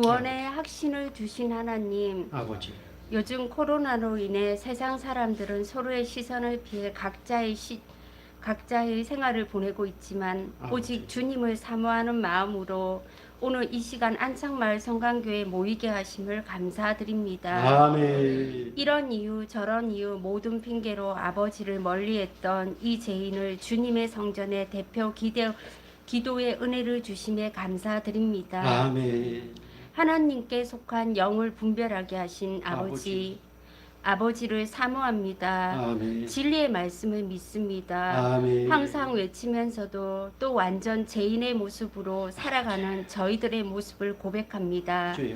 구원의 확신을 주신 하나님, 아버지. 요즘 코로나로 인해 세상 사람들은 서로의 시선을 피해 각자의 생활을 보내고 있지만 오직 주님을 사모하는 마음으로 오늘 이 시간 안창마을 성강교회에 모이게 하심을 감사드립니다. 아멘. 이런 이유 저런 이유 모든 핑계로 아버지를 멀리했던 이 죄인을 주님의 성전에 대표 기도의 은혜를 주심에 감사드립니다. 아멘. 하나님께 속한 영을 분별하게 하신 아버지를 사모합니다. 아멘. 진리의 말씀을 믿습니다. 아멘. 항상 외치면서도 또 완전 죄인의 모습으로 살아가는 저희들의 모습을 고백합니다. 주여.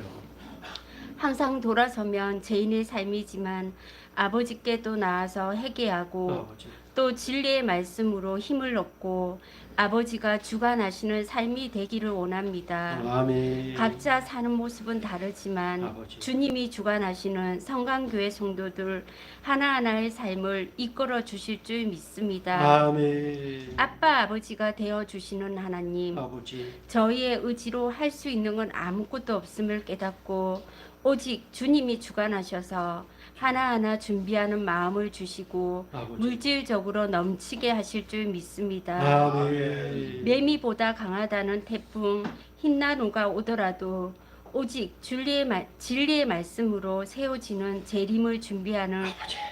항상 돌아서면 죄인의 삶이지만 아버지께도 나아서 회개하고 아버지. 또 진리의 말씀으로 힘을 얻고 아버지가 주관하시는 삶이 되기를 원합니다. 아멘. 각자 사는 모습은 다르지만 아버지. 주님이 주관하시는 성강교회 성도들 하나하나의 삶을 이끌어 주실 줄 믿습니다. 아멘. 아빠 아버지가 되어 주시는 하나님, 아버지. 저희의 의지로 할 수 있는 건 아무것도 없음을 깨닫고 오직 주님이 주관하셔서 하나하나 준비하는 마음을 주시고 아버지. 물질적으로 넘치게 하실 줄 믿습니다. 아멘. 매미보다 강하다는 태풍 흰나누가 오더라도 오직 진리의 말씀으로 세워지는 재림을 준비하는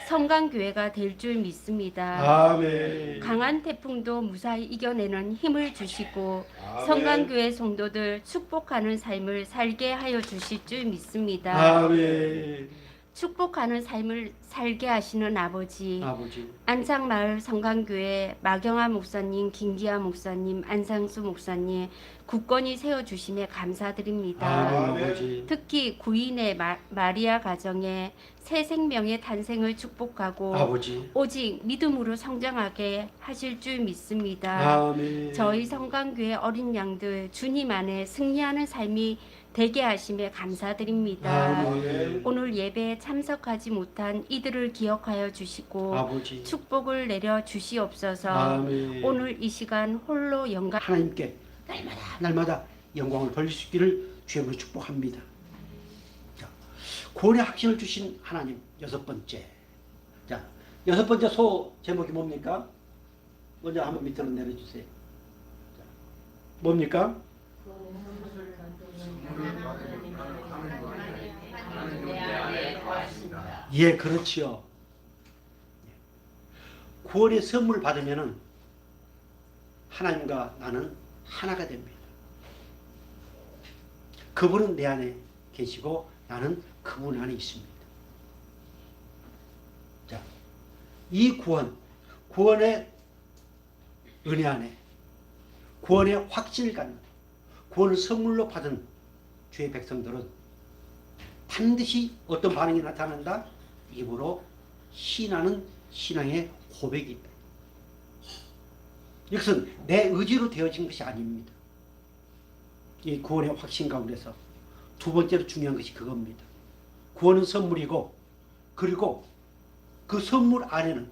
성강교회가 될 줄 믿습니다. 아멘. 강한 태풍도 무사히 이겨내는 힘을 주시고 아멘. 성강교회 성도들 축복하는 삶을 살게 하여 주실 줄 믿습니다. 아멘. 축복하는 삶을 살게 하시는 아버지, 아버지. 안창마을 성강교회 마경아 목사님, 김기아 목사님, 안상수 목사님 굳건히 세워주심에 감사드립니다. 아멘. 아버지. 특히 구인의 마리아 가정에 새 생명의 탄생을 축복하고 아버지. 오직 믿음으로 성장하게 하실 줄 믿습니다. 아멘. 저희 성강교회 어린 양들 주님 안에 승리하는 삶이 되게 하심에 감사드립니다. 아멘. 오늘 예배에 참석하지 못한 이들을 기억하여 주시고 아버지. 축복을 내려 주시옵소서. 아멘. 오늘 이 시간 홀로 영광 하나님께 날마다 영광을 돌릴 수 있기를 주님으로 축복합니다. 자, 구원의 확신을 주신 하나님 여섯 번째. 자, 여섯 번째 소 제목이 뭡니까? 먼저 한번 밑으로 내려주세요. 자, 뭡니까? 예, 그렇지요. 구원의 선물을 받으면은 하나님과 나는 하나가 됩니다. 그분은 내 안에 계시고 나는 그분 안에 있습니다. 자, 이 구원의 은혜 안에 구원의 확신을 갖는 구원을 선물로 받은 주의 백성들은 반드시 어떤 반응이 나타난다? 입으로 신하는 신앙의 고백이 있다. 이것은 내 의지로 되어진 것이 아닙니다. 이 구원의 확신 가운데서 두 번째로 중요한 것이 그겁니다. 구원은 선물이고 그리고 그 선물 안에는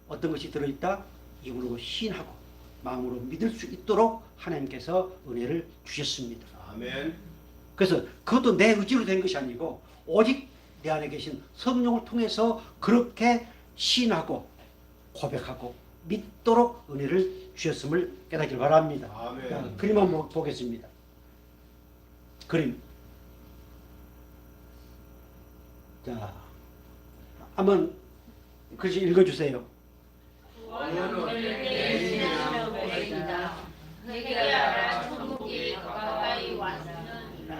어떤 것이 들어있다? 입으로 신하고 마음으로 믿을 수 있도록 하나님께서 은혜를 주셨습니다. 아멘. 그래서 그것도 내 의지로 된 것이 아니고 오직 내 안에 계신 성령을 통해서 그렇게 신하고 고백하고 믿도록 은혜를 주셨음을 깨닫기를 바랍니다. 아멘. 자, 그림 한번 보겠습니다. 그림. 자, 한번 글씨 읽어주세요.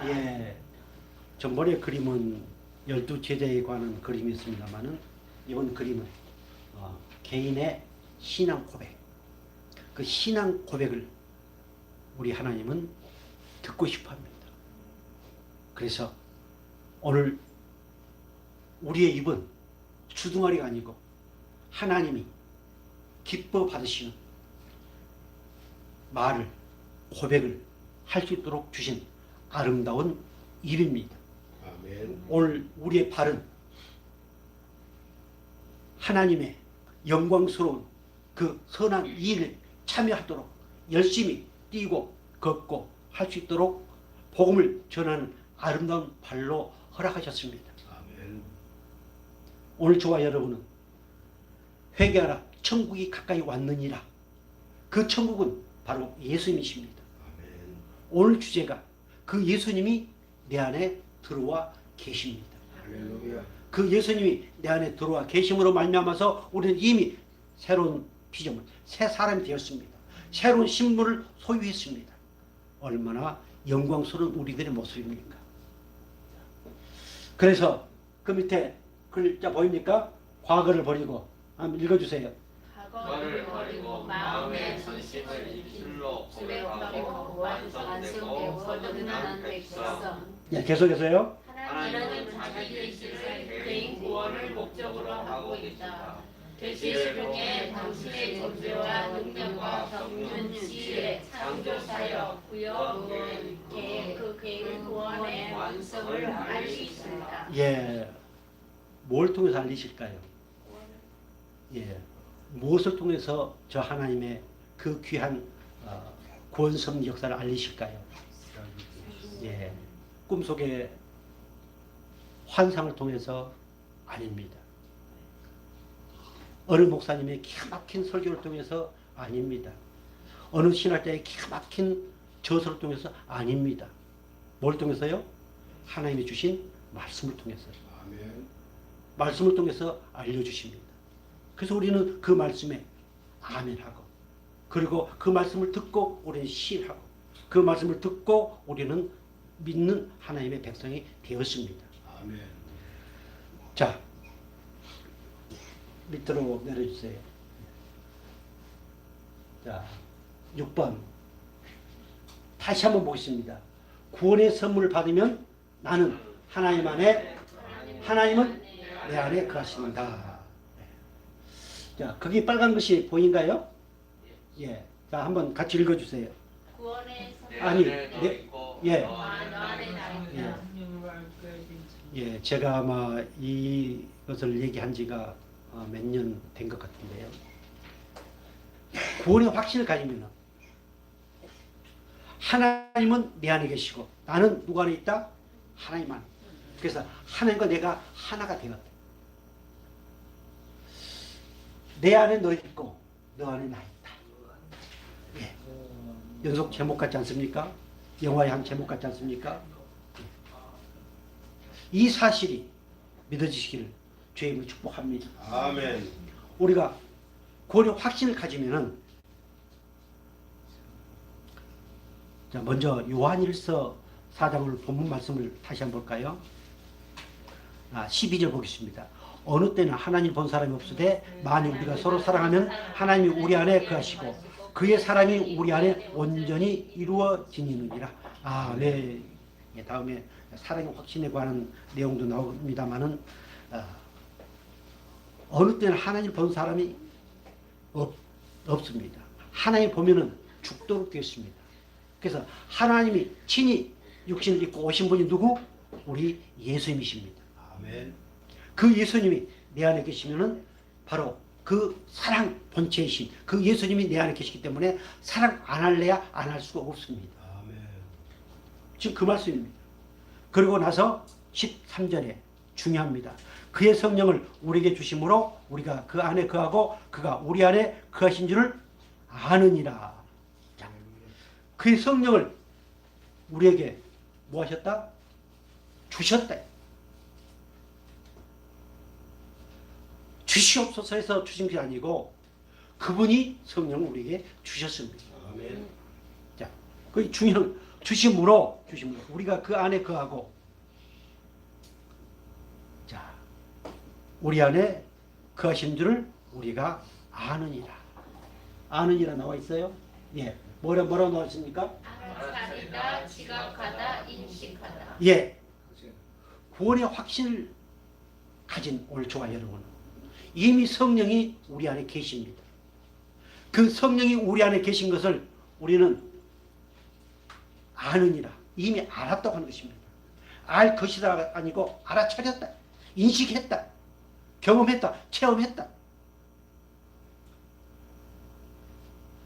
예, 전번에 그림은 12제자에 관한 그림이었습니다만은 이번 그림은 개인의 신앙 고백, 그 신앙 고백을 우리 하나님은 듣고 싶어 합니다. 그래서 오늘 우리의 입은 주둥아리가 아니고 하나님이 기뻐 받으시는 말을, 고백을 할 수 있도록 주신 아름다운 입입니다. 아멘. 오늘 우리의 발은 하나님의 영광스러운 그 선한 일에 참여하도록 열심히 뛰고 걷고 할 수 있도록 복음을 전하는 아름다운 발로 허락하셨습니다. 아멘. 오늘 저와 여러분은 회개하라 천국이 가까이 왔느니라. 그 천국은 바로 예수님이십니다. 아멘. 오늘 주제가 그 예수님이 내 안에 들어와 계십니다. 할렐루야. 그 예수님이 내 안에 들어와 계심으로 말미암아서 우리는 이미 새로운 피조물, 새 사람이 되었습니다. 새로운 신분을 소유했습니다. 얼마나 영광스러운 우리들의 모습입니까? 그래서 그 밑에 글자 보입니까? 과거를 버리고 한번 읽어주세요. 과거를 버리고 마음의 전심을 줄로 고백하고 완성되고 거듭난 백성. 예, 계속해서요. 하나님은 자기 계시를 개인 구원을 목적으로 하고 있다. 계시를 통해 당신의 존재와 능력과 경륜, 지혜, 창조 사역, 구역, 계획, 그 개인 구원의 완성을 알리십니다. 예, 뭘 통해서 알리실까요? 예, 무엇을 통해서 저 하나님의 그 귀한 구원성 역사를 알리실까요? 예, 꿈속에 환상을 통해서 아닙니다. 어느 목사님의 기가 막힌 설교를 통해서 아닙니다. 어느 신학자의 기가 막힌 저서를 통해서 아닙니다. 뭘 통해서요? 하나님이 주신 말씀을 통해서요. 아멘. 말씀을 통해서 알려주십니다. 그래서 우리는 그 말씀에 아멘하고, 그리고 그 말씀을 듣고 우리는 신하고, 그 말씀을 듣고 우리는 믿는 하나님의 백성이 되었습니다. 아멘. 자, 밑으로 내려주세요. 자, 6번. 다시 한번 보겠습니다. 구원의 선물을 받으면 나는 하나님 안에, 하나님은 내 안에 거하신다. 자, 거기 빨간 것이 보인가요? 예. 자, 한번 같이 읽어주세요. 구원의 아니, 예. 너 안에 나 있다. 예, 제가 아마 이것을 얘기한 지가 몇 년 된 것 같은데요. 구원의 확신을 가지면 하나님은 내 안에 계시고 나는 누구 안에 있다? 하나님 안에. 그래서 하나님과 내가 하나가 되었다. 내 안에 너 있고 너 안에 나 있다. 예. 연속 제목 같지 않습니까? 영화의 한 제목 같지 않습니까? 이 사실이 믿어지시기를 주의 이름으로 축복합니다. 아멘. 우리가 구원의 확신을 가지면은, 자, 먼저 요한일서 4장을 본문 말씀을 다시 한번 볼까요? 12절 보겠습니다. 어느 때는 하나님 본 사람이 없으되 만일 우리가 서로 사랑하면 하나님이 우리 안에 거하시고 그의 사랑이 우리 안에 온전히 이루어지니라. 네. 다음에 사랑의 확신에 관한 내용도 나옵니다만은 어느 때는 하나님 본 사람이 없습니다. 하나님 보면은 죽도록 되었습니다. 그래서 하나님이 친히 육신을 입고 오신 분이 누구? 우리 예수님이십니다. 아멘. 그 예수님이 내 안에 계시면은 바로 그 사랑 본체이신 그 예수님이 내 안에 계시기 때문에 사랑 안 할래야 안 할 수가 없습니다. 아멘. 지금 그 말씀입니다. 그리고 나서 13절에 중요합니다. 그의 성령을 우리에게 주심으로 우리가 그 안에 거하고 그가 우리 안에 거하신 줄을 아느니라. 자, 그의 성령을 우리에게 뭐 하셨다? 주셨다. 주시옵소서 해서 주신 게 아니고 그분이 성령을 우리에게 주셨습니다. 아멘. 자, 그 중요한 주심으로 우리가 그 안에 거하고, 자, 우리 안에 거하신 줄을 우리가 아느니라. 아느니라 나와 있어요? 예. 뭐라고 나와 있습니까? 알아차리다, 지각하다, 인식하다. 예. 구원의 확신을 가진 오늘 저와 여러분, 이미 성령이 우리 안에 계십니다. 그 성령이 우리 안에 계신 것을 우리는 아느니라. 이미 알았다고 하는 것입니다. 알 것이다 아니고 알아차렸다. 인식했다. 경험했다. 체험했다.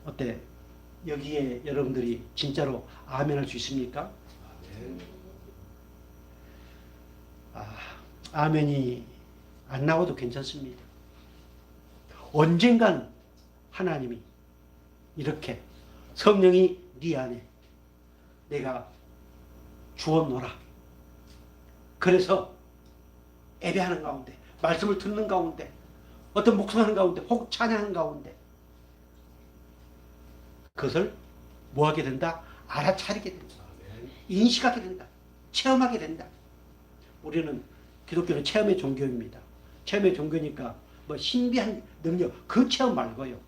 어때? 여기에 여러분들이 진짜로 아멘할 수 있습니까? 아멘이 안 나와도 괜찮습니다. 언젠간 하나님이 이렇게 성령이 네 안에 내가 주었노라. 그래서 예배하는 가운데, 말씀을 듣는 가운데, 어떤 목소리하는 가운데, 혹 찬양하는 가운데 그것을 뭐하게 된다? 알아차리게 된다. 인식하게 된다. 체험하게 된다. 우리는 기독교는 체험의 종교입니다. 체험의 종교니까 뭐 신비한 능력, 그 체험 말고요.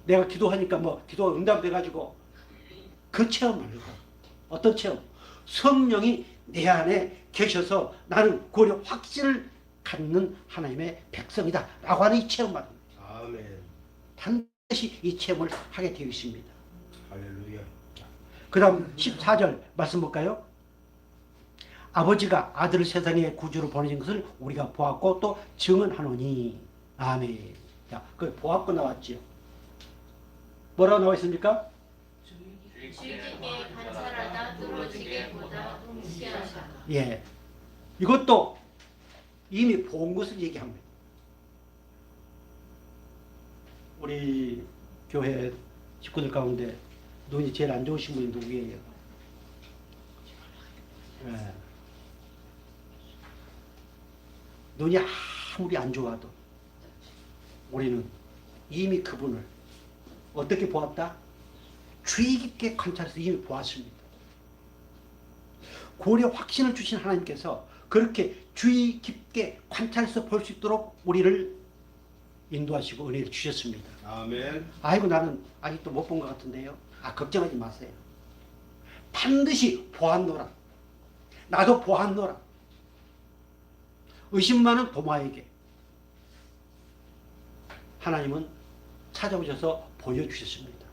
내가 기도하니까 뭐 기도가 응답돼가지고 그 체험 말고 어떤 체험? 성령이 내 안에 계셔서 나는 구원의 확신을 갖는 하나님의 백성이다 라고 하는 이 체험 말입니다. 아멘. 반드시 이 체험을 하게 되어 있습니다. 할렐루야. 그 다음 14절 말씀 볼까요? 아버지가 아들을 세상에 구주로 보내신 것을 우리가 보았고 또 증언하노니. 아멘. 자, 그 보았고 나왔지요. 뭐라고 나와 있습니까? 주께 관찰하다 뚫어지게 보다 동시하다. 예. 이것도 이미 본 것을 얘기합니다. 우리 교회 식구들 가운데 눈이 제일 안 좋으신 분이 누구예요? 예. 눈이 아무리 안 좋아도 우리는 이미 그분을 어떻게 보았다? 주의 깊게 관찰해서 이미 보았습니다. 구원의 확신을 주신 하나님께서 그렇게 주의 깊게 관찰해서 볼 수 있도록 우리를 인도하시고 은혜를 주셨습니다. 아멘. 아이고 나는 아직도 못 본 것 같은데요. 걱정하지 마세요. 반드시 보았노라. 나도 보았노라. 의심 많은 도마에게 하나님은 찾아오셔서 보여주셨습니다.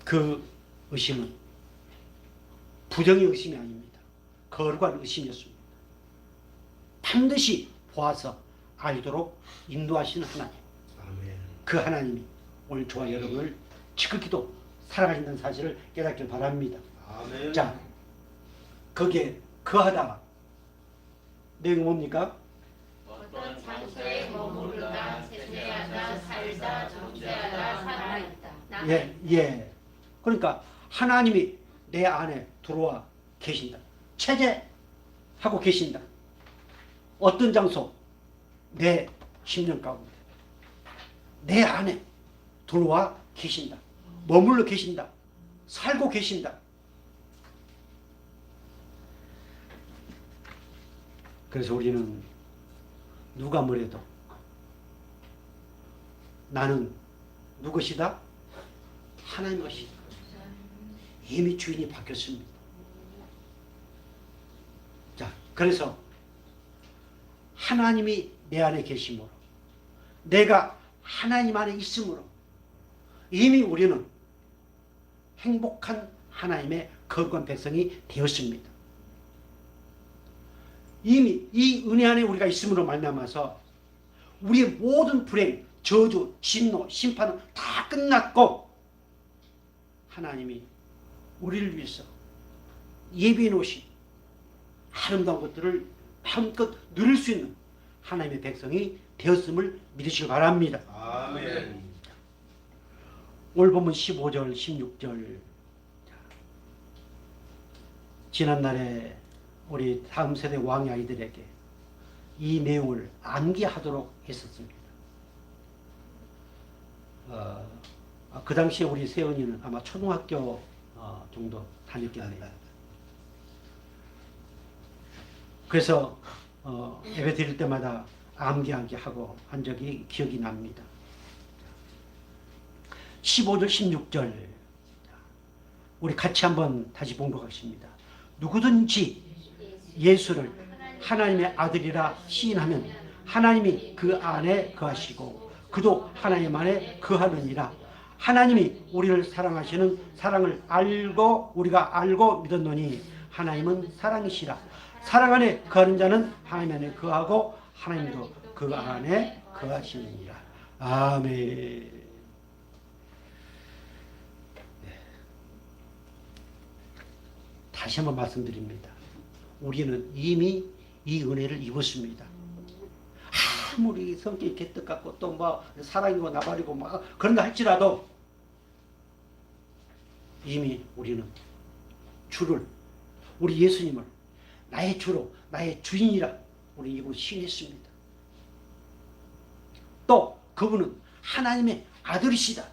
그 의심은 부정의 의심이 아닙니다. 거룩한 의심이었습니다. 반드시 보아서 알도록 인도하시는 하나님. 아멘. 그 하나님이 오늘 저와 여러분을 지극히도 사랑하신다는 사실을 깨닫길 바랍니다. 아멘. 자, 거기에 거하다가 내용이 뭡니까? 어떤 장소에 머무르다 제재하다 살다 정죄하다 살아있다. 예. 그러니까 하나님이 내 안에 들어와 계신다. 체제하고 계신다. 어떤 장소? 내 심령 가운데. 내 안에 들어와 계신다. 머물러 계신다. 살고 계신다. 그래서 우리는 누가 뭐래도 나는 누구시다? 하나님 것이다. 이미 주인이 바뀌었습니다. 자, 그래서 하나님이 내 안에 계심으로 내가 하나님 안에 있으므로 이미 우리는 행복한 하나님의 거룩한 백성이 되었습니다. 이미 이 은혜 안에 우리가 있음으로 말미암아서 우리의 모든 불행, 저주, 진노, 심판은 다 끝났고 하나님이 우리를 위해서 예비해 놓으신 아름다운 것들을 마음껏 누릴 수 있는 하나님의 백성이 되었음을 믿으시기 바랍니다. 아멘. 오늘 보면 15절, 16절. 지난날에 우리 다음 세대 왕의 아이들에게 이 내용을 암기하도록 했었습니다. 그 당시에 우리 세연이는 아마 초등학교 정도 다녔겠네요. 그래서 예배 드릴 때마다 암기하고 한 적이 기억이 납니다. 15절 16절 우리 같이 한번 다시 봉독하겠습니다. 누구든지 예수를 하나님의 아들이라 시인하면 하나님이 그 안에 거하시고 그도 하나님 안에 거하느니라. 하나님이 우리를 사랑하시는 사랑을 알고 우리가 알고 믿었노니 하나님은 사랑이시라. 사랑 안에 거하는 자는 하나님 안에 거하고 하나님도 그 안에 거하시느니라. 아멘. 다시 한번 말씀드립니다. 우리는 이미 이 은혜를 입었습니다. 아무리 성격이 개떡 같고 또 뭐 사랑이고 나발이고 막 그런다 할지라도 이미 우리는 우리 예수님을 나의 주로 나의 주인이라 우리 이곳 신했습니다. 또 그분은 하나님의 아들이시다.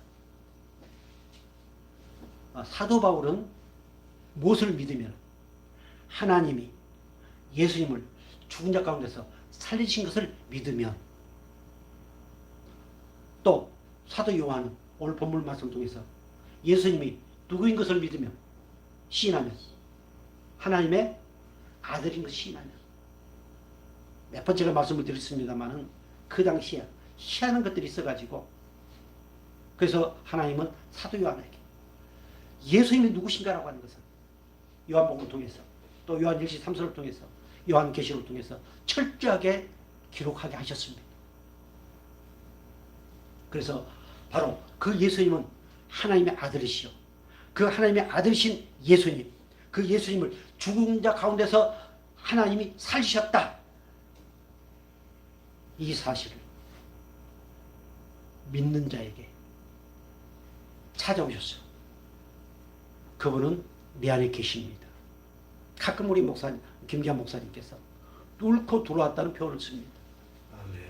사도 바울은 무엇을 믿으면 하나님이 예수님을 죽은 자 가운데서 살리신 것을 믿으면, 또 사도 요한은 오늘 본문 말씀 통해서 예수님이 누구인 것을 믿으면, 시인하면, 하나님의 아들인 것을 시인하면, 몇 번째가 말씀을 드렸습니다마는 그 당시에 희한한 것들이 있어가지고, 그래서 하나님은 사도 요한에게 예수님이 누구신가라고 하는 것을 요한복음을 통해서, 또 요한 1시 3서를 통해서, 요한계시록을 통해서 철저하게 기록하게 하셨습니다. 그래서 바로 그 예수님은 하나님의 아들이시요, 그 하나님의 아들이신 예수님, 그 예수님을 죽은 자 가운데서 하나님이 살리셨다, 이 사실을 믿는 자에게 찾아오셨어요. 그분은 내 안에 계십니다. 가끔 우리 목사님, 김기한 목사님께서 뚫고 들어왔다는 표현을 씁니다. 아멘.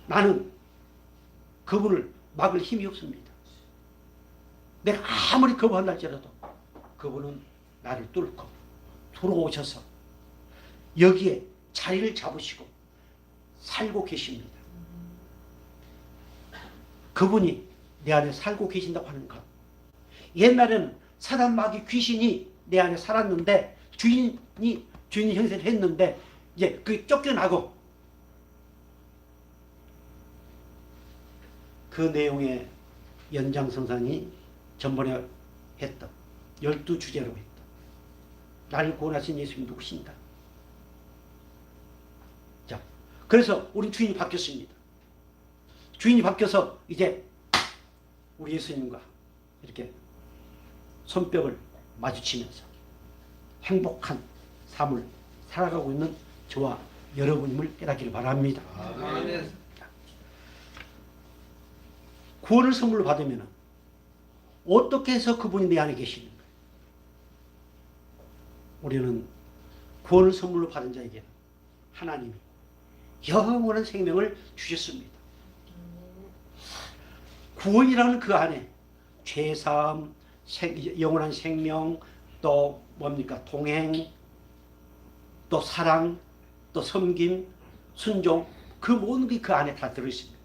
나는 그분을 막을 힘이 없습니다. 내가 아무리 거부한다 할지라도 그분은 나를 뚫고 들어오셔서 여기에 자리를 잡으시고 살고 계십니다. 그분이 내 안에 살고 계신다고 하는 것. 옛날에는 사단 마귀 귀신이 내 안에 살았는데 주인 형세를 했는데 이제 그게 쫓겨나고, 그 내용의 연장선상이 전번에 했던 12주제로 했던 나를 구원하신 예수님 누구신가. 자, 그래서 우리 주인이 바뀌었습니다. 주인이 바뀌어서 이제 우리 예수님과 이렇게 손뼉을 마주치면서 행복한 삶을 살아가고 있는 저와 여러분임을 깨닫기를 바랍니다. 아멘. 구원을 선물로 받으면 어떻게 해서 그분이 내 안에 계시는가? 우리는 구원을 선물로 받은 자에게 하나님이 영원한 생명을 주셨습니다. 구원이라는 그 안에 죄사함, 영원한 생명, 또 뭡니까? 동행, 또 사랑, 또 섬김, 순종, 그 모든 게 그 안에 다 들어있습니다.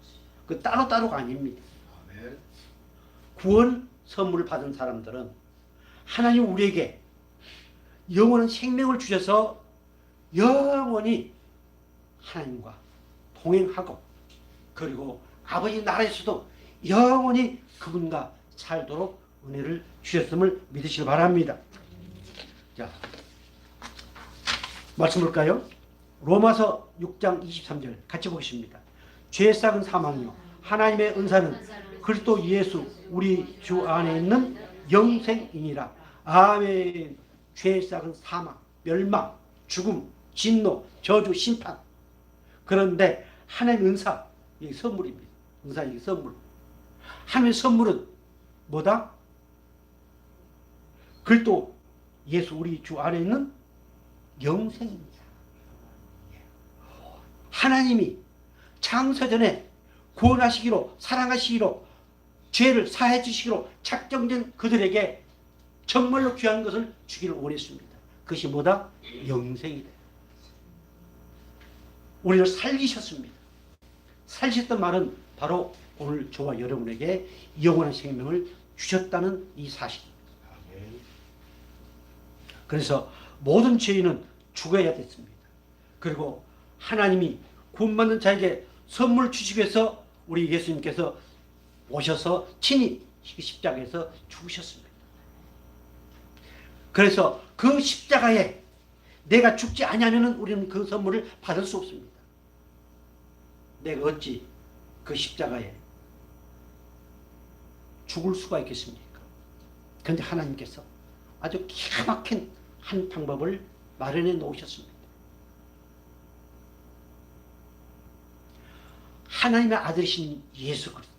그 따로따로가 아닙니다. 아멘. 구원 선물을 받은 사람들은 하나님 우리에게 영원한 생명을 주셔서 영원히 하나님과 동행하고, 그리고 아버지 나라에서도 영원히 그분과 살도록 은혜를 주셨음을 믿으시기 바랍니다. 자, 말씀 볼까요? 로마서 6장 23절 같이 보겠습니다. 죄 싹은 사망이요 하나님의 은사는 그리스도 예수 우리 주 안에 있는 영생이니라. 아멘. 죄 싹은 사망, 멸망, 죽음, 진노, 저주, 심판. 그런데 하나님의 은사, 이게 선물입니다. 은사, 이게 선물. 하나님의 선물은 뭐다? 그리스도 예수 우리 주 안에 있는 영생입니다. 하나님이 창세전에 구원하시기로, 사랑하시기로, 죄를 사해 주시기로 작정된 그들에게 정말로 귀한 것을 주기를 원했습니다. 그것이 뭐다? 영생이다. 우리를 살리셨습니다. 살리셨던 말은 바로 오늘 저와 여러분에게 영원한 생명을 주셨다는 이 사실입니다. 아멘. 그래서 모든 죄인은 죽어야 됐습니다. 그리고 하나님이 구원받는 자에게 선물 주시기 위해서 우리 예수님께서 오셔서 친히 십자가에서 죽으셨습니다. 그래서 그 십자가에 내가 죽지 아니하면 우리는 그 선물을 받을 수 없습니다. 내가 어찌 그 십자가에 죽을 수가 있겠습니까? 그런데 하나님께서 아주 기가 막힌 한 방법을 마련해 놓으셨습니다. 하나님의 아들이신 예수 그리스도,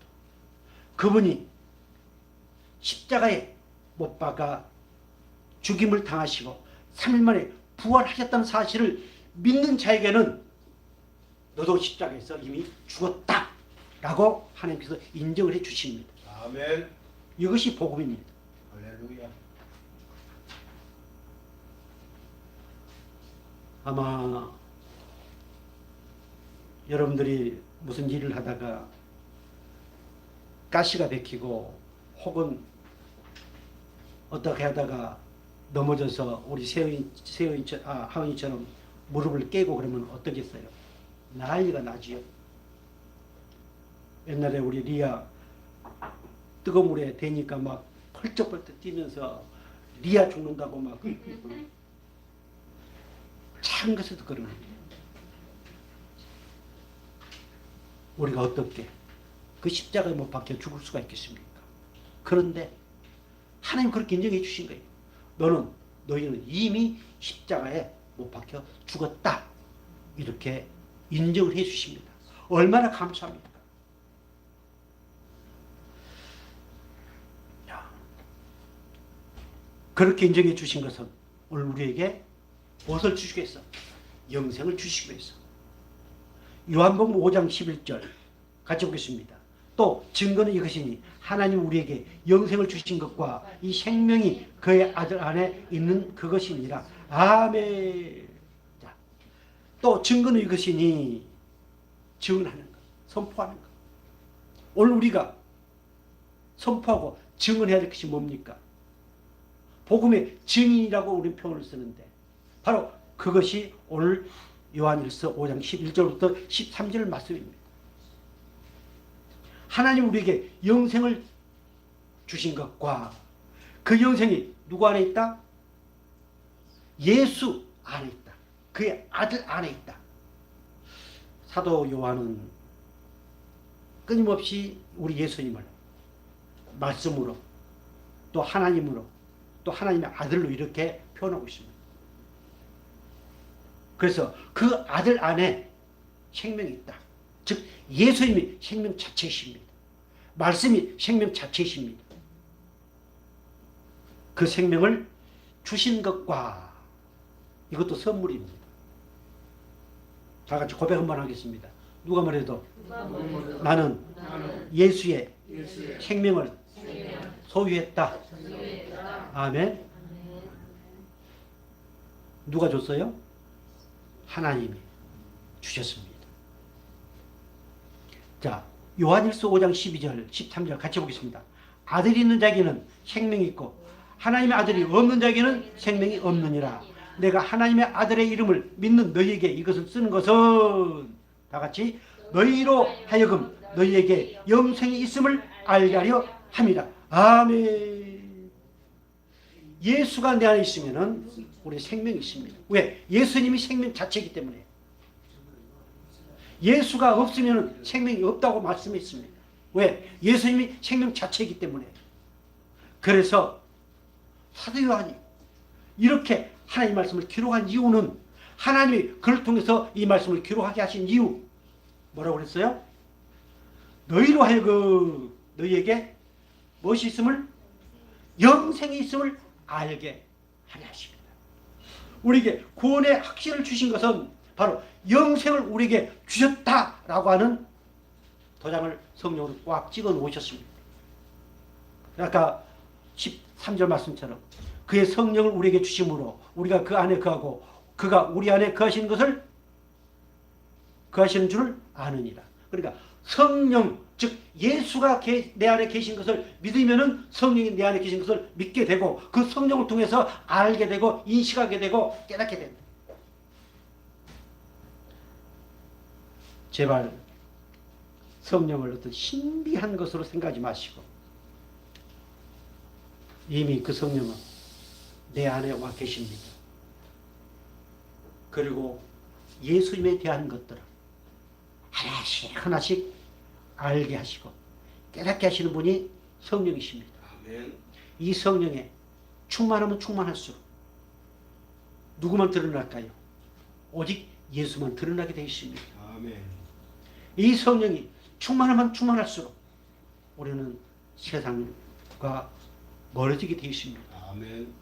그분이 십자가에 못 박아 죽임을 당하시고 3일 만에 부활하셨다는 사실을 믿는 자에게는 너도 십자가에서 이미 죽었다 라고 하나님께서 인정을 해 주십니다. 아멘. 이것이 복음입니다. 할렐루야. 아마 여러분들이 무슨 일을 하다가 가시가 bek히고 혹은 어떻게 하다가 넘어져서 우리 하은이처럼 무릎을 깨고 그러면 어떠겠어요? 난리가 나지요. 옛날에 우리 리아 뜨거운 물에 대니까 막 펄쩍펄쩍 뛰면서 리아 죽는다고 막 참 것에도 그런 거예요. 우리가 어떻게 그 십자가에 못 박혀 죽을 수가 있겠습니까? 그런데 하나님 그렇게 인정해 주신 거예요. 너희는 이미 십자가에 못 박혀 죽었다. 이렇게 인정을 해 주십니다. 얼마나 감사합니까? 그렇게 인정해 주신 것은 오늘 우리에게 무엇을 주시기 위해서? 영생을 주시기 위해서. 요한복음 5장 11절 같이 보겠습니다. 또 증거는 이것이니 하나님 우리에게 영생을 주신 것과 이 생명이 그의 아들 안에 있는 그것이니라. 아멘. 자, 또 증거는 이것이니 증언하는 것, 선포하는 것. 오늘 우리가 선포하고 증언해야 될 것이 뭡니까? 복음의 증인이라고 우리는 표현을 쓰는데 바로 그것이 오늘 요한일서 5장 11절부터 13절 말씀입니다. 하나님 우리에게 영생을 주신 것과 그 영생이 누구 안에 있다? 예수 안에 있다. 그의 아들 안에 있다. 사도 요한은 끊임없이 우리 예수님을 말씀으로 또 하나님으로 또 하나님의 아들로 이렇게 표현하고 있습니다. 그래서 그 아들 안에 생명이 있다. 즉 예수님이 생명 자체이십니다. 말씀이 생명 자체이십니다. 그 생명을 주신 것과 이것도 선물입니다. 다 같이 고백 한번 하겠습니다. 누가 말해도 나는 예수의 생명을 소유했다. 아멘. 누가 줬어요? 하나님이 주셨습니다. 자, 요한일서 5장 12절 13절 같이 보겠습니다. 아들이 있는 자에게는 생명이 있고 하나님의 아들이 없는 자에게는 생명이 없느니라. 내가 하나님의 아들의 이름을 믿는 너희에게 이것을 쓰는 것은 다 같이 너희로 하여금 너희에게 영생이 있음을 알게 하려 함이라. 아멘. 예수가 내 안에 있으면은 우리 생명이 있습니다. 왜? 예수님이 생명 자체이기 때문에. 예수가 없으면 생명이 없다고 말씀했습니다. 왜? 예수님이 생명 자체이기 때문에. 그래서 사도 요한이 이렇게 하나님 말씀을 기록한 이유는 하나님이 그를 통해서 이 말씀을 기록하게 하신 이유 뭐라고 그랬어요? 너희로 하여금 너희에게 무엇이 있음을? 영생이 있음을 알게 하려 하십니다. 우리에게 구원의 확신을 주신 것은 바로 영생을 우리에게 주셨다라고 하는 도장을 성령으로 꽉 찍어 놓으셨습니다. 아까 13절 말씀처럼 그의 성령을 우리에게 주심으로 우리가 그 안에 거하고 그가 우리 안에 거하시는 것을 거하시는 줄을 아느니라. 그러니까 성령, 즉 예수가 내 안에 계신 것을 믿으면은 성령이 내 안에 계신 것을 믿게 되고 그 성령을 통해서 알게 되고 인식하게 되고 깨닫게 된다. 제발 성령을 어떤 신비한 것으로 생각하지 마시고 이미 그 성령은 내 안에 와 계십니다. 그리고 예수님에 대한 것들을 하나씩 하나씩 알게 하시고 깨닫게 하시는 분이 성령이십니다. 아멘. 이 성령에 충만하면 충만할수록 누구만 드러날까요? 오직 예수만 드러나게 되어 있습니다. 아멘. 이 성령이 충만하면 충만할수록 우리는 세상과 멀어지게 되어 있습니다. 아멘.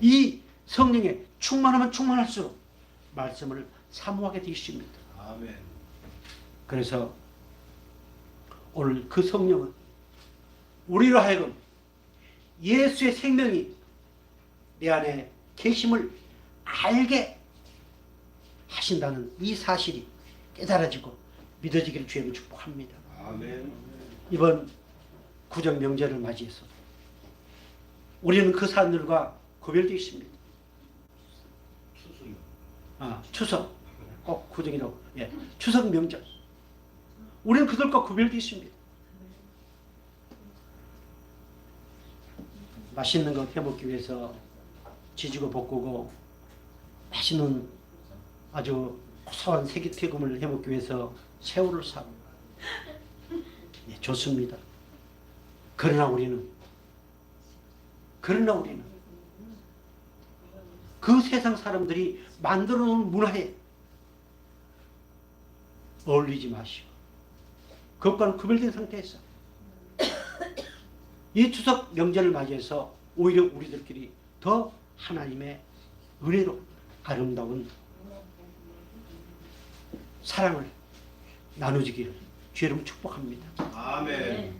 이 성령에 충만하면 충만할수록 말씀을 사모하게 되어 있습니다. 아멘. 그래서 오늘 그 성령은 우리로 하여금 예수의 생명이 내 안에 계심을 알게 하신다는 이 사실이 깨달아지고 믿어지기를 주님을 축복합니다. 아멘. 이번 구정 명절을 맞이해서 우리는 그 사람들과 구별되어 있습니다. 추수요. 추석 꼭 구정이라고. 예, 추석 명절. 우리는 그들과 구별되어 있습니다. 맛있는 것 해먹기 위해서 지지고 볶고 맛있는 아주 고소한 세기태금을 해먹기 위해서 새우를 사고 예, 좋습니다. 그러나 우리는 그 세상 사람들이 만들어 놓은 문화에 어울리지 마시고 그것과는 구별된 상태에서 이 추석 명절을 맞이해서 오히려 우리들끼리 더 하나님의 은혜로 아름다운 사랑을 나누지기를 주의 이름으로 축복합니다. 아멘.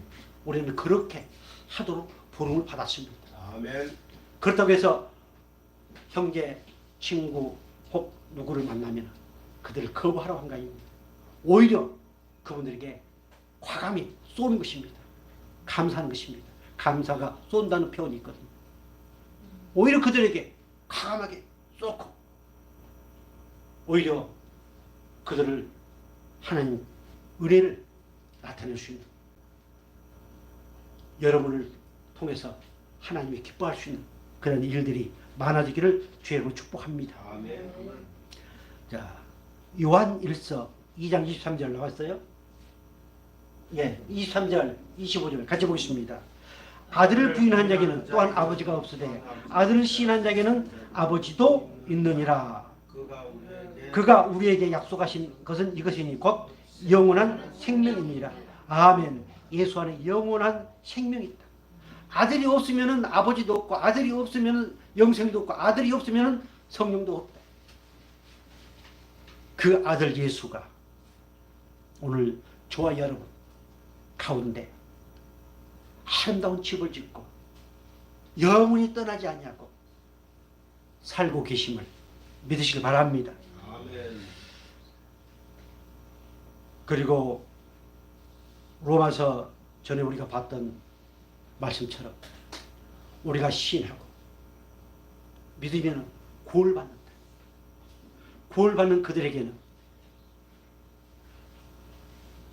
우리는 그렇게 하도록 부름을 받았습니다. 아멘. 그렇다고 해서 형제, 친구 혹 누구를 만나면 그들을 거부하라고 한 거 아닙니다. 오히려 그분들에게 과감히 쏘는 것입니다. 감사하는 것입니다. 감사가 쏜다는 표현이 있거든요. 오히려 그들에게 과감하게 쏘고 오히려 그들을 하나님 은혜를 나타낼 수 있는 여러분을 통해서 하나님이 기뻐할 수 있는 그런 일들이 많아지기를 주의 이름으로 축복합니다. 아멘. 자, 요한 1서 2장 23절 나왔어요? 예, 23절, 25절 같이 보겠습니다. 아들을 부인한 자에게는 또한 아버지가 없으되 아들을 시인한 자에게는 아버지도 있느니라. 그가 우리에게 약속하신 것은 이것이니 곧 영원한 생명이니라. 아멘. 예수 안에 영원한 생명이 있다. 아들이 없으면 아버지도 없고 아들이 없으면 영생도 없고 아들이 없으면 성령도 없다. 그 아들 예수가 오늘 저와 여러분 가운데 아름다운 집을 짓고 영원히 떠나지 아니하고 살고 계심을 믿으시길 바랍니다. 아멘. 그리고 로마서 전에 우리가 봤던 말씀처럼 우리가 신하고 믿으면 구원받는다. 구원받는 그들에게는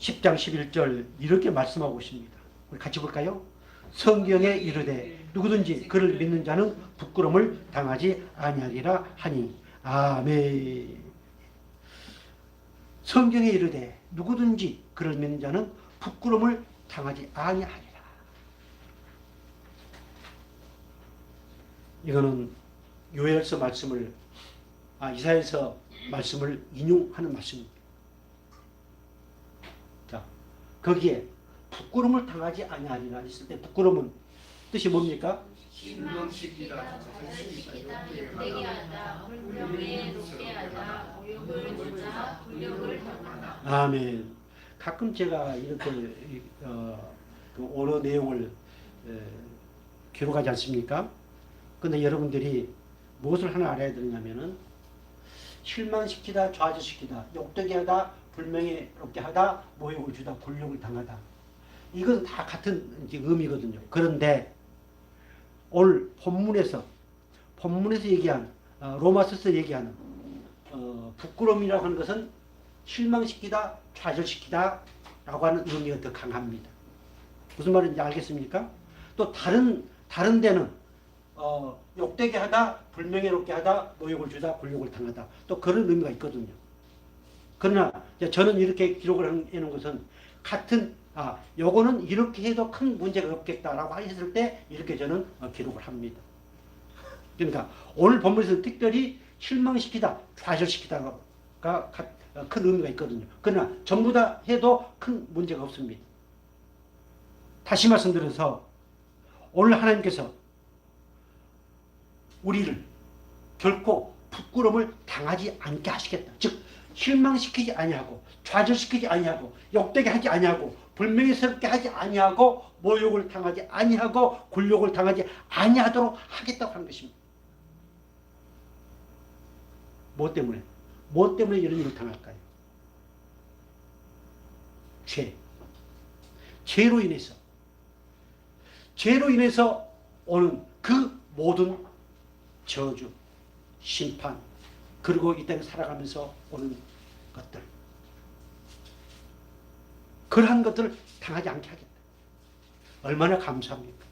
10장 11절 이렇게 말씀하고 있습니다. 우리 같이 볼까요? 성경에 이르되 누구든지 그를 믿는 자는 부끄러움을 당하지 아니하리라 하니. 아멘. 성경에 이르되 누구든지 그를 믿는 자는 부끄러움을 당하지 아니하리라. 이거는 요엘서 말씀을 이사야서 말씀을 인용하는 말씀입니다. 자, 거기에 부끄러움을 당하지 아니하리라 했을 때 부끄러움은 뜻이 뭡니까? 실망시키다, 좌절시키다, 욕되게 하다, 불평에 높게 하다, 모욕을 주다, 불력을 당하다. 아멘. 가끔 제가 이렇게 그 언어 내용을 기록하지 않습니까? 근데 여러분들이 무엇을 하나 알아야 되냐면은 실망시키다, 좌절시키다, 욕되게 하다, 불명예롭게 하다, 모욕을 주다, 굴욕을 당하다. 이건 다 같은 의미거든요. 그런데 오늘 본문에서 얘기한 로마서에서 얘기하는 부끄러움이라고 하는 것은 실망시키다, 좌절시키다 라고 하는 의미가 더 강합니다. 무슨 말인지 알겠습니까? 또 다른 데는 욕되게 하다, 불명예롭게 하다, 모욕을 주다, 굴욕을 당하다. 또 그런 의미가 있거든요. 그러나 저는 이렇게 기록을 해놓은 것은 같은 요거는 이렇게 해도 큰 문제가 없겠다라고 했을 때 이렇게 저는 기록을 합니다. 그러니까 오늘 본문에서 특별히 실망시키다, 좌절시키다가 큰 의미가 있거든요. 그러나 전부 다 해도 큰 문제가 없습니다. 다시 말씀드려서 오늘 하나님께서 우리를 결코 부끄러움을 당하지 않게 하시겠다. 즉 실망시키지 아니하고 좌절시키지 아니하고 욕되게 하지 아니하고 불명예스럽게 하지 아니하고 모욕을 당하지 아니하고 굴욕을 당하지 아니하도록 하겠다고 하는 것입니다. 뭐 때문에 이런 일을 당할까요? 죄로 인해서 오는 그 모든 저주, 심판, 그리고 이 땅에 살아가면서 오는 것들, 그러한 것들을 당하지 않게 하겠다. 얼마나 감사합니까?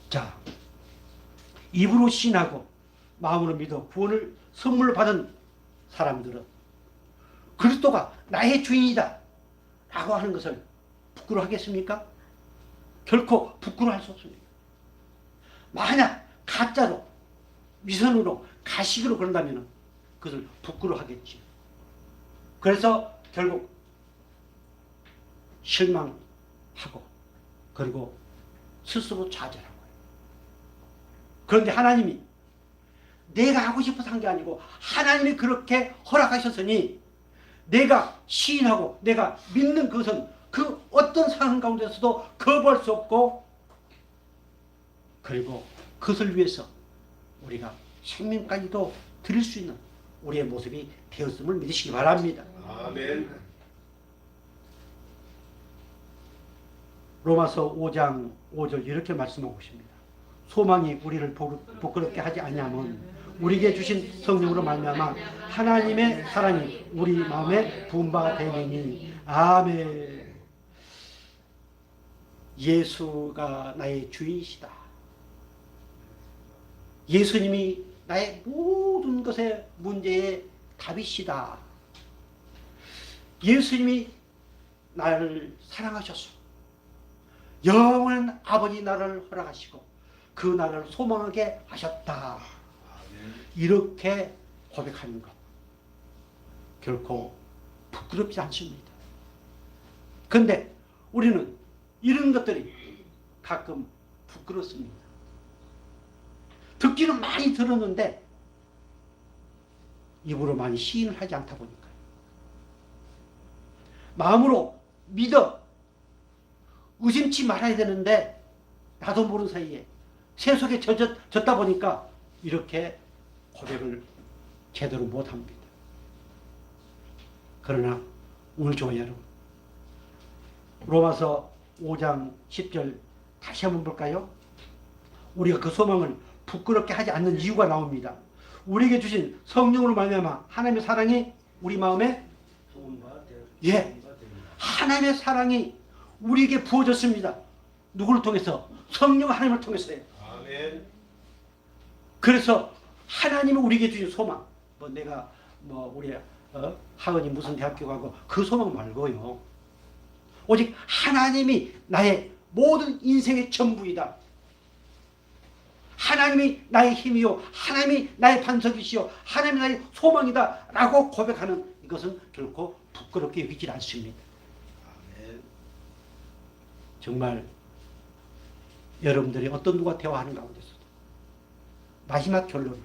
자, 입으로 신하고 마음으로 믿어 구원을 선물로 받은 사람들은 그리스도가 나의 주인이다 라고 하는 것을 부끄러워하겠습니까? 결코 부끄러워할 수 없습니다. 만약 가짜로, 위선으로, 가식으로 그런다면 그것을 부끄러워하겠지. 그래서 결국 실망하고 그리고 스스로 좌절하고. 그런데 하나님이 내가 하고 싶어서 한 게 아니고 하나님이 그렇게 허락하셨으니 내가 시인하고 내가 믿는 그것은 그 어떤 상황 가운데서도 거부할 수 없고, 그리고 그것을 위해서 우리가 생명까지도 드릴 수 있는 우리의 모습이 되었음을 믿으시기 바랍니다. 아멘. 로마서 5장 5절 이렇게 말씀하고 있습니다. 소망이 우리를 부끄럽게 하지 아니하면 우리에게 주신 성령으로 말미암아 하나님의 사랑이 우리 마음에 부은 바 되느니. 아멘. 예수가 나의 주인이시다. 예수님이 나의 모든 것의 문제의 답이시다. 예수님이 나를 사랑하셔서 영원한 아버지 나라를 허락하시고 그 나라를 소망하게 하셨다. 이렇게 고백하는 것 결코 부끄럽지 않습니다. 그런데 우리는 이런 것들이 가끔 부끄럽습니다. 듣기는 많이 들었는데 입으로 많이 시인을 하지 않다 보니까요. 마음으로 믿어 의심치 말아야 되는데 나도 모르는 사이에 세속에 젖다 보니까 이렇게 고백을 제대로 못합니다. 그러나 오늘 좋아요 여러분, 로마서 5장 10절 다시 한번 볼까요? 우리가 그 소망을 부끄럽게 하지 않는 이유가 나옵니다. 우리에게 주신 성령으로 말미암아 하나님의 사랑이 우리 마음에 하나님의 사랑이 우리에게 부어졌습니다. 누구를 통해서? 성령 하나님을 통해서요. 아멘. 그래서 하나님이 우리에게 주신 소망, 내가 우리 하은이 무슨 대학교 가고 그 소망 말고요. 오직 하나님이 나의 모든 인생의 전부이다. 하나님이 나의 힘이요, 하나님이 나의 반석이시요, 하나님이 나의 소망이다 라고 고백하는 이것은 결코 부끄럽게 여기지 않습니다. 아멘. 정말 여러분들이 어떤 누가 대화하는 가운데서도 마지막 결론을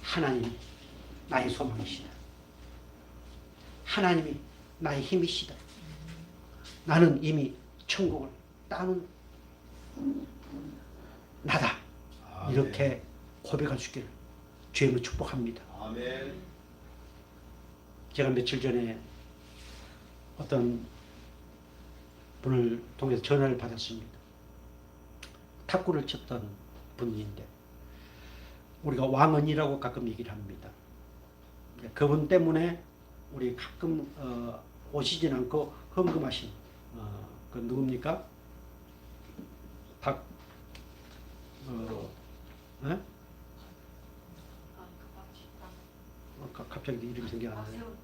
하나님이 나의 소망이시다. 하나님이 나의 힘이시다. 나는 이미 천국을 따는 나다. 아멘. 이렇게 고백할 수 있기를 주님을 축복합니다. 아멘. 제가 며칠 전에 어떤 분을 통해서 전화를 받았습니다. 탁구를 쳤던 분인데 우리가 왕언이라고 가끔 얘기를 합니다. 그분 때문에 우리 가끔 오시진 않고 헌금하신 그 누굽니까? 갑자기 이름이 생각이 안 나요.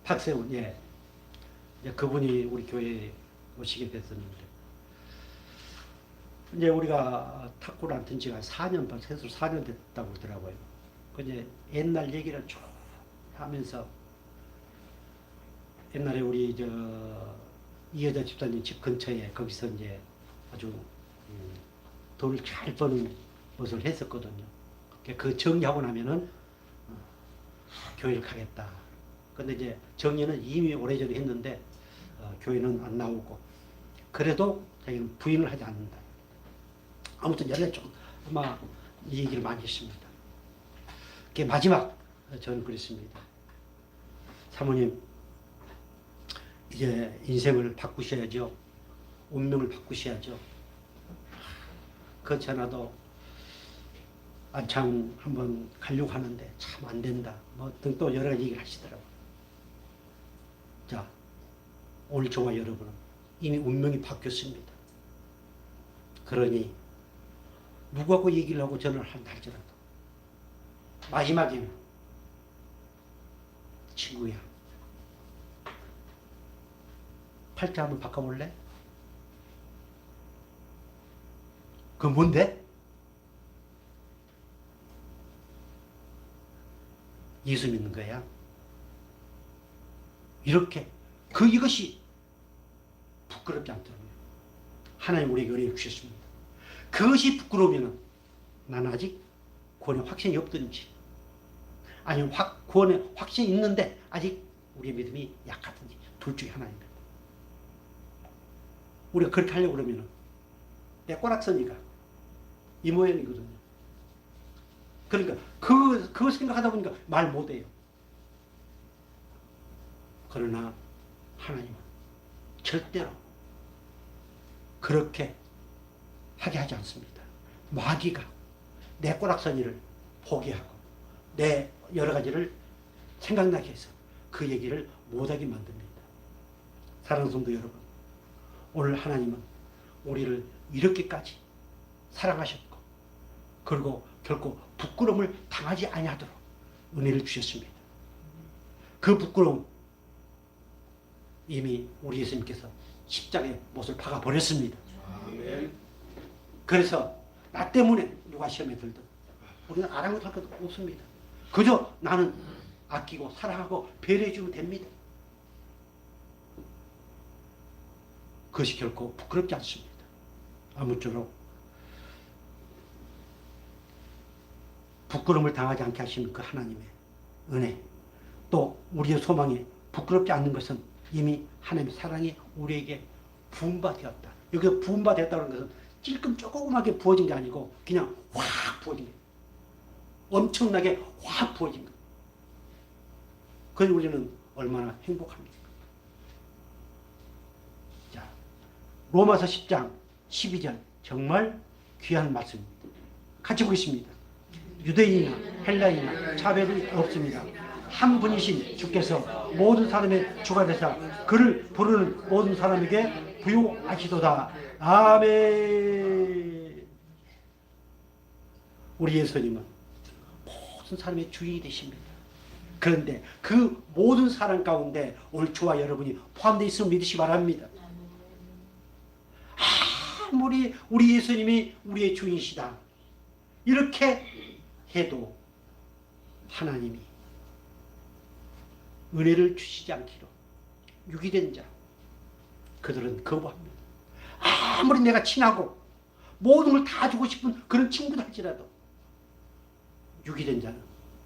박세훈, 예. 그분이 우리 교회에 오시게 됐었는데 이제 우리가 탁구를 안 튼 지가 4년, 세수 4년 됐다고 그러더라고요. 그 이제 옛날 얘기를 쭉 하면서 옛날에 우리 이여자 집사님 집 근처에 거기서 이제 아주 돈을 잘 버는 것을 했었거든요. 그 정리하고 나면은 교회를 가겠다. 근데 이제 정리는 이미 오래전에 했는데 교회는 안 나오고 그래도 자기는 부인을 하지 않는다. 아무튼 연애 좀 아마 이 얘기를 많이 했습니다. 그게 마지막 저는 그랬습니다. 사모님 이제 인생을 바꾸셔야죠. 운명을 바꾸셔야죠. 그렇지 않아도 안창 한번 가려고 하는데 참 안 된다. 뭐 등 또 여러 가지 얘기를 하시더라고요. 자, 오늘 저와 여러분은 이미 운명이 바뀌었습니다. 그러니 누구하고 얘기를 하고 전화를 한다 할지라도 마지막에는 친구야, 팔자 한번 바꿔볼래? 그건 뭔데? 예수 믿는 거야. 이렇게 이것이 부끄럽지 않더라고요. 하나님 우리에게 은혜를 주셨습니다. 그것이 부끄러우면 나는 아직 구원의 확신이 없든지 아니면 구원의 확신이 있는데 아직 우리의 믿음이 약하든지 둘 중에 하나입니다. 우리가 그렇게 하려고 그러면 내 꼬락서니까 이 모양이거든요. 그러니까 그거 생각하다 보니까 말 못해요. 그러나 하나님은 절대로 그렇게 하게 하지 않습니다. 마귀가 내 꼬락서니를 포기하고 내 여러 가지를 생각나게 해서 그 얘기를 못하게 만듭니다. 사랑하는 성도 여러분, 오늘 하나님은 우리를 이렇게까지 사랑하셨고 그리고 결코 부끄러움을 당하지 아니하도록 은혜를 주셨습니다. 그 부끄러움 이미 우리 예수님께서 십자가에 못을 박아버렸습니다. 아멘. 그래서 나 때문에 누가 시험에 들든 우리는 아랑곳할 것도 없습니다. 그저 나는 아끼고 사랑하고 배려해주면 됩니다. 그것이 결코 부끄럽지 않습니다. 아무쪼록 부끄러움을 당하지 않게 하시는 그 하나님의 은혜, 또 우리의 소망에 부끄럽지 않는 것은 이미 하나님의 사랑이 우리에게 부음바 되었다. 여기서 부음바 되었다는 것은 찔끔 조그맣게 부어진 게 아니고 그냥 확 부어진 거예요. 엄청나게 확 부어진 거예요. 그래서 우리는 얼마나 행복합니까? 자, 로마서 10장 12절 정말 귀한 말씀입니다. 같이 보겠습니다. 유대인이나 헬라인이나 차별이 없습니다. 한 분이신 주께서 모든 사람의 주가 되사 그를 부르는 모든 사람에게 부요하시도다. 아멘. 우리 예수님은 모든 사람의 주인이 되십니다. 그런데 그 모든 사람 가운데 오늘 저와 여러분이 포함되어 있음을 믿으시기 바랍니다. 아무리 우리 예수님이 우리의 주인이시다 이렇게 해도 하나님이 은혜를 주시지 않기로 유기된 자 그들은 거부합니다. 아무리 내가 친하고 모든 걸 다 주고 싶은 그런 친구다 할지라도 유기된 자는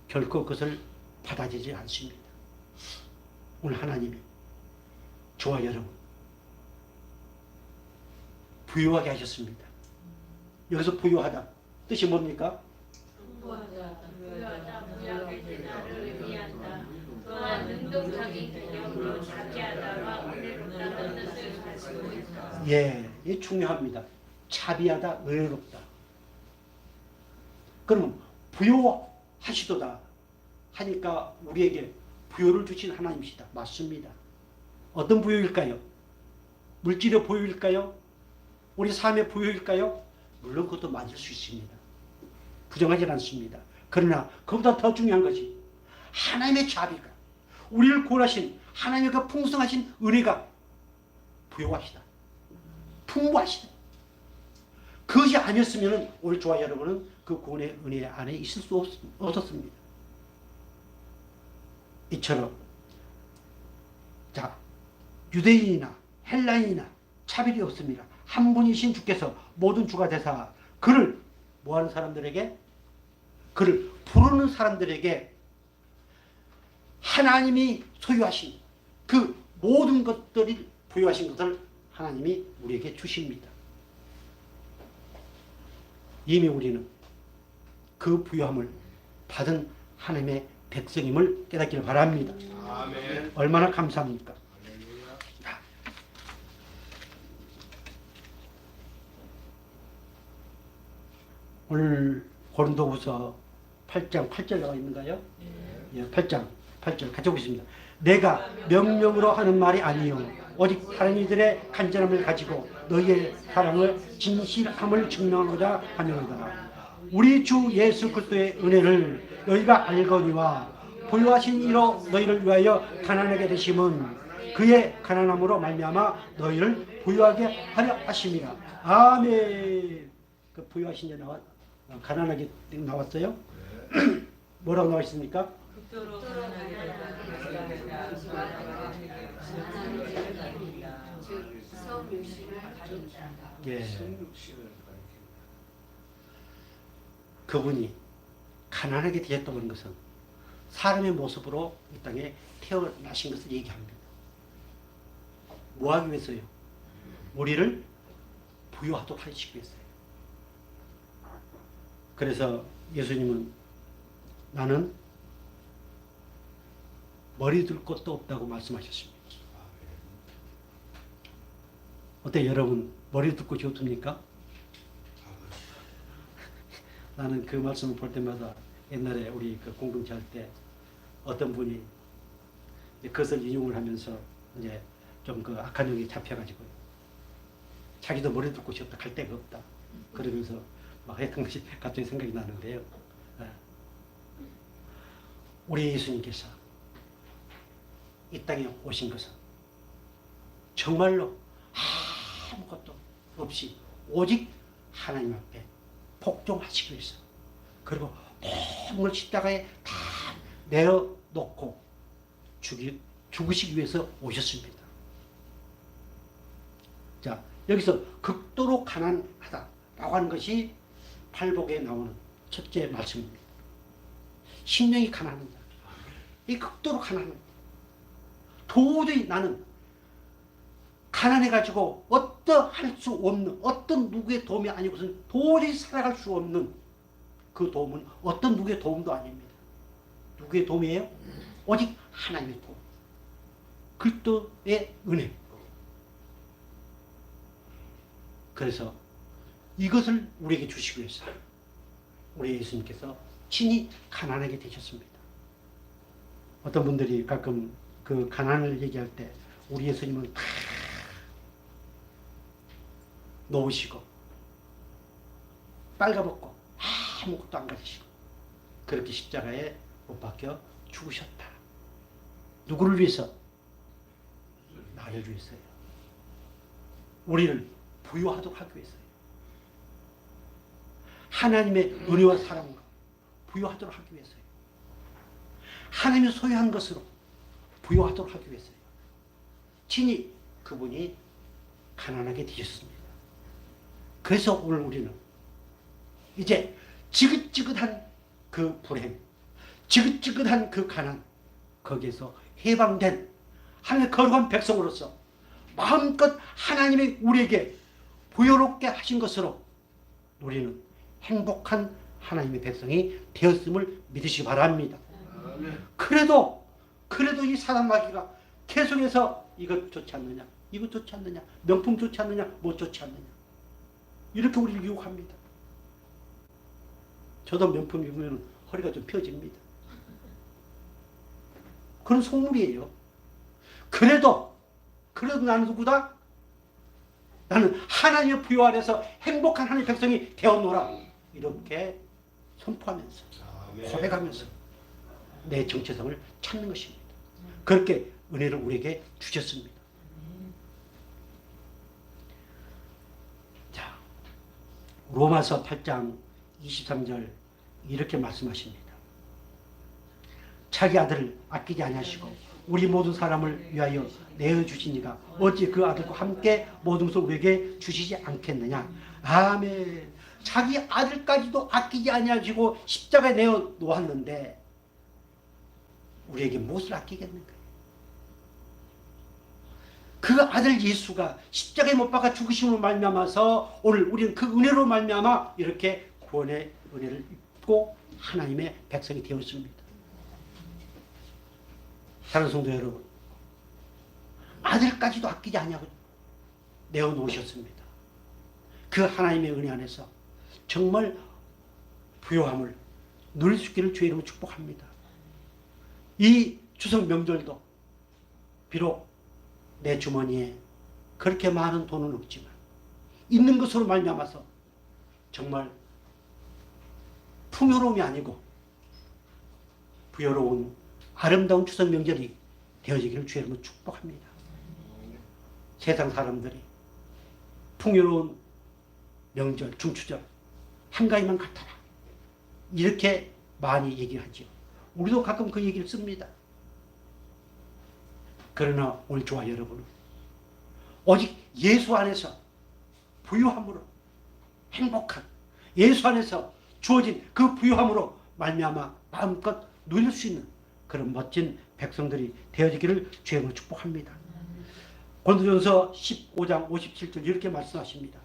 결코 그것을 받아들이지 않습니다. 오늘 하나님이 저와 여러분 부유하게 하셨습니다. 여기서 부유하다 뜻이 뭡니까? 부유하다, 부유하게 나를 의미한다. 또한 능동적인 개념으로 자비하다와 은혜롭다는 뜻을 가지고 있다. 예, 이게 중요합니다. 자비하다, 은혜롭다. 그러면 부요하시도다 하니까 우리에게 부요를 주신 하나님이시다. 맞습니다. 어떤 부요일까요? 물질의 부요일까요? 우리 삶의 부요일까요? 물론 그것도 맞을 수 있습니다. 부정하지 않습니다. 그러나 그보다 더 중요한 것이 하나님의 자비가 우리를 구원하신 하나님의 그 풍성하신 은혜가 부요하시다. 풍부하시다. 그것이 아니었으면 오늘 저와 여러분은 그 구원의 은혜 안에 있을 수 없었습니다. 이처럼 자, 유대인이나 헬라인이나 차별이 없습니다. 한 분이신 주께서 모든 주가 되사 그를 뭐하는 사람들에게, 그를 부르는 사람들에게 하나님이 소유하신 그 모든 것들이 부여하신 것을 하나님이 우리에게 주십니다. 이미 우리는 그 부여함을 받은 하나님의 백성임을 깨닫기를 바랍니다. 아멘. 얼마나 감사합니까? 할렐루야. 오늘 고린도후서 8장 8절 나와 있는가요? 예, 8장 8절 같이 보겠습니다. 내가 명령으로 하는 말이 아니요 오직 다른 이들의 간절함을 가지고 너희의 사랑을 진실함을 증명하고자 하느니라. 우리 주 예수 그리스도의 은혜를 너희가 알거니와 부유하신 이로 너희를 위하여 가난하게 되심은 그의 가난함으로 말미암아 너희를 부유하게 하려 하심이라. 아멘. 그 부유하신 자 가난하게 나왔어요? 뭐라고 나와 있습니까? 예. 그분이 가난하게 되셨다는 것은 사람의 모습으로 이 땅에 태어나신 것을 얘기합니다. 뭐 하기 위해서요? 우리를 부유하도록 하시기 위해서요. 그래서 예수님은 나는 머리 둘 곳도 없다고 말씀하셨습니다. 어때 여러분, 머리 둘 곳이 없습니까? 나는 그 말씀을 볼 때마다 옛날에 우리 그 공동체 할 때 어떤 분이 그것을 인용을 하면서 이제 좀 그 악한 영이 잡혀가지고 자기도 머리 둘 곳이 없다, 갈 데가 없다 그러면서 막 했던 것이 갑자기 생각이 나는데요. 우리 예수님께서 이 땅에 오신 것은 정말로 아무것도 없이 오직 하나님 앞에 복종하시기 위해서, 그리고 모든 걸 십자가에 다 내어놓고 죽으시기 위해서 오셨습니다. 자, 여기서 극도로 가난하다라고 하는 것이 팔복에 나오는 첫째 말씀입니다. 심령이 가난합니다. 이 극도로 가난합니다. 도저히 나는 가난해가지고 할 수 없는, 어떤 누구의 도움이 아니고서는 도저히 살아갈 수 없는 그 도움은 어떤 누구의 도움도 아닙니다. 누구의 도움이에요? 오직 하나님의 도움. 그리스도의 은혜. 그래서 이것을 우리에게 주시기 위해서 우리 예수님께서 친히 가난하게 되셨습니다. 어떤 분들이 가끔 그 가난을 얘기할 때 우리 예수님은 다 놓으시고 빨가벗고 아무것도 안 가지시고 그렇게 십자가에 못 박혀 죽으셨다. 누구를 위해서? 나를 위해서요. 우리를 부유하도록 하기 위해서요. 하나님의 은혜와 사랑과 부유하도록 하기 위해서요. 하나님이 소유한 것으로 부유하도록 하기 위해서요. 친히 그분이 가난하게 되셨습니다. 그래서 오늘 우리는 이제 지긋지긋한 그 불행, 지긋지긋한 그 가난, 거기에서 해방된 하나님의 거룩한 백성으로서 마음껏 하나님이 우리에게 부여롭게 하신 것으로 우리는 행복한 하나님의 백성이 되었음을 믿으시기 바랍니다. 그래도 이 사단 마귀가 계속해서 이것 좋지 않느냐, 이것 좋지 않느냐, 명품 좋지 않느냐, 뭐 좋지 않느냐, 이렇게 우리를 유혹합니다. 저도 명품 입으면 허리가 좀 펴집니다. 그런 속물이에요. 그래도 나는 누구다? 나는 하나님의 부여 아래서 행복한 하나님의 백성이 되었노라. 이렇게 선포하면서 고백하면서 내 정체성을 찾는 것입니다. 그렇게 은혜를 우리에게 주셨습니다. 자, 로마서 8장 23절 이렇게 말씀하십니다. 자기 아들을 아끼지 아니하시고 우리 모든 사람을 위하여 내어주시니가 어찌 그 아들과 함께 모든 것을 우리에게 주시지 않겠느냐. 아멘. 자기 아들까지도 아끼지 아니하시고 십자가에 내어 놓았는데 우리에게 무엇을 아끼겠는가? 그 아들 예수가 십자가에 못 박아 죽으심으로 말미암아서 오늘 우리는 그 은혜로 말미암아 이렇게 구원의 은혜를 입고 하나님의 백성이 되었습니다. 사랑하는 성도 여러분, 아들까지도 아끼지 아니하고 내어놓으셨습니다. 그 하나님의 은혜 안에서 정말 부요함을 누릴 수 있기를 주의 이름으로 축복합니다. 이 추석 명절도 비록 내 주머니에 그렇게 많은 돈은 없지만 있는 것으로 말미암아서 정말 풍요로움이 아니고 부여로운 아름다운 추석 명절이 되어지기를 주의 이름으로 축복합니다. 세상 사람들이 풍요로운 명절, 중추절 한가위만 같아라 이렇게 많이 얘기하죠. 우리도 가끔 그 얘기를 씁니다. 그러나 오늘 저와 여러분은 오직 예수 안에서 부유함으로 행복한 예수 안에서 주어진 그 부유함으로 말미암아 마음껏 누릴 수 있는 그런 멋진 백성들이 되어지기를 주님으로 축복합니다. 고린도전서 15장 57절 이렇게 말씀하십니다.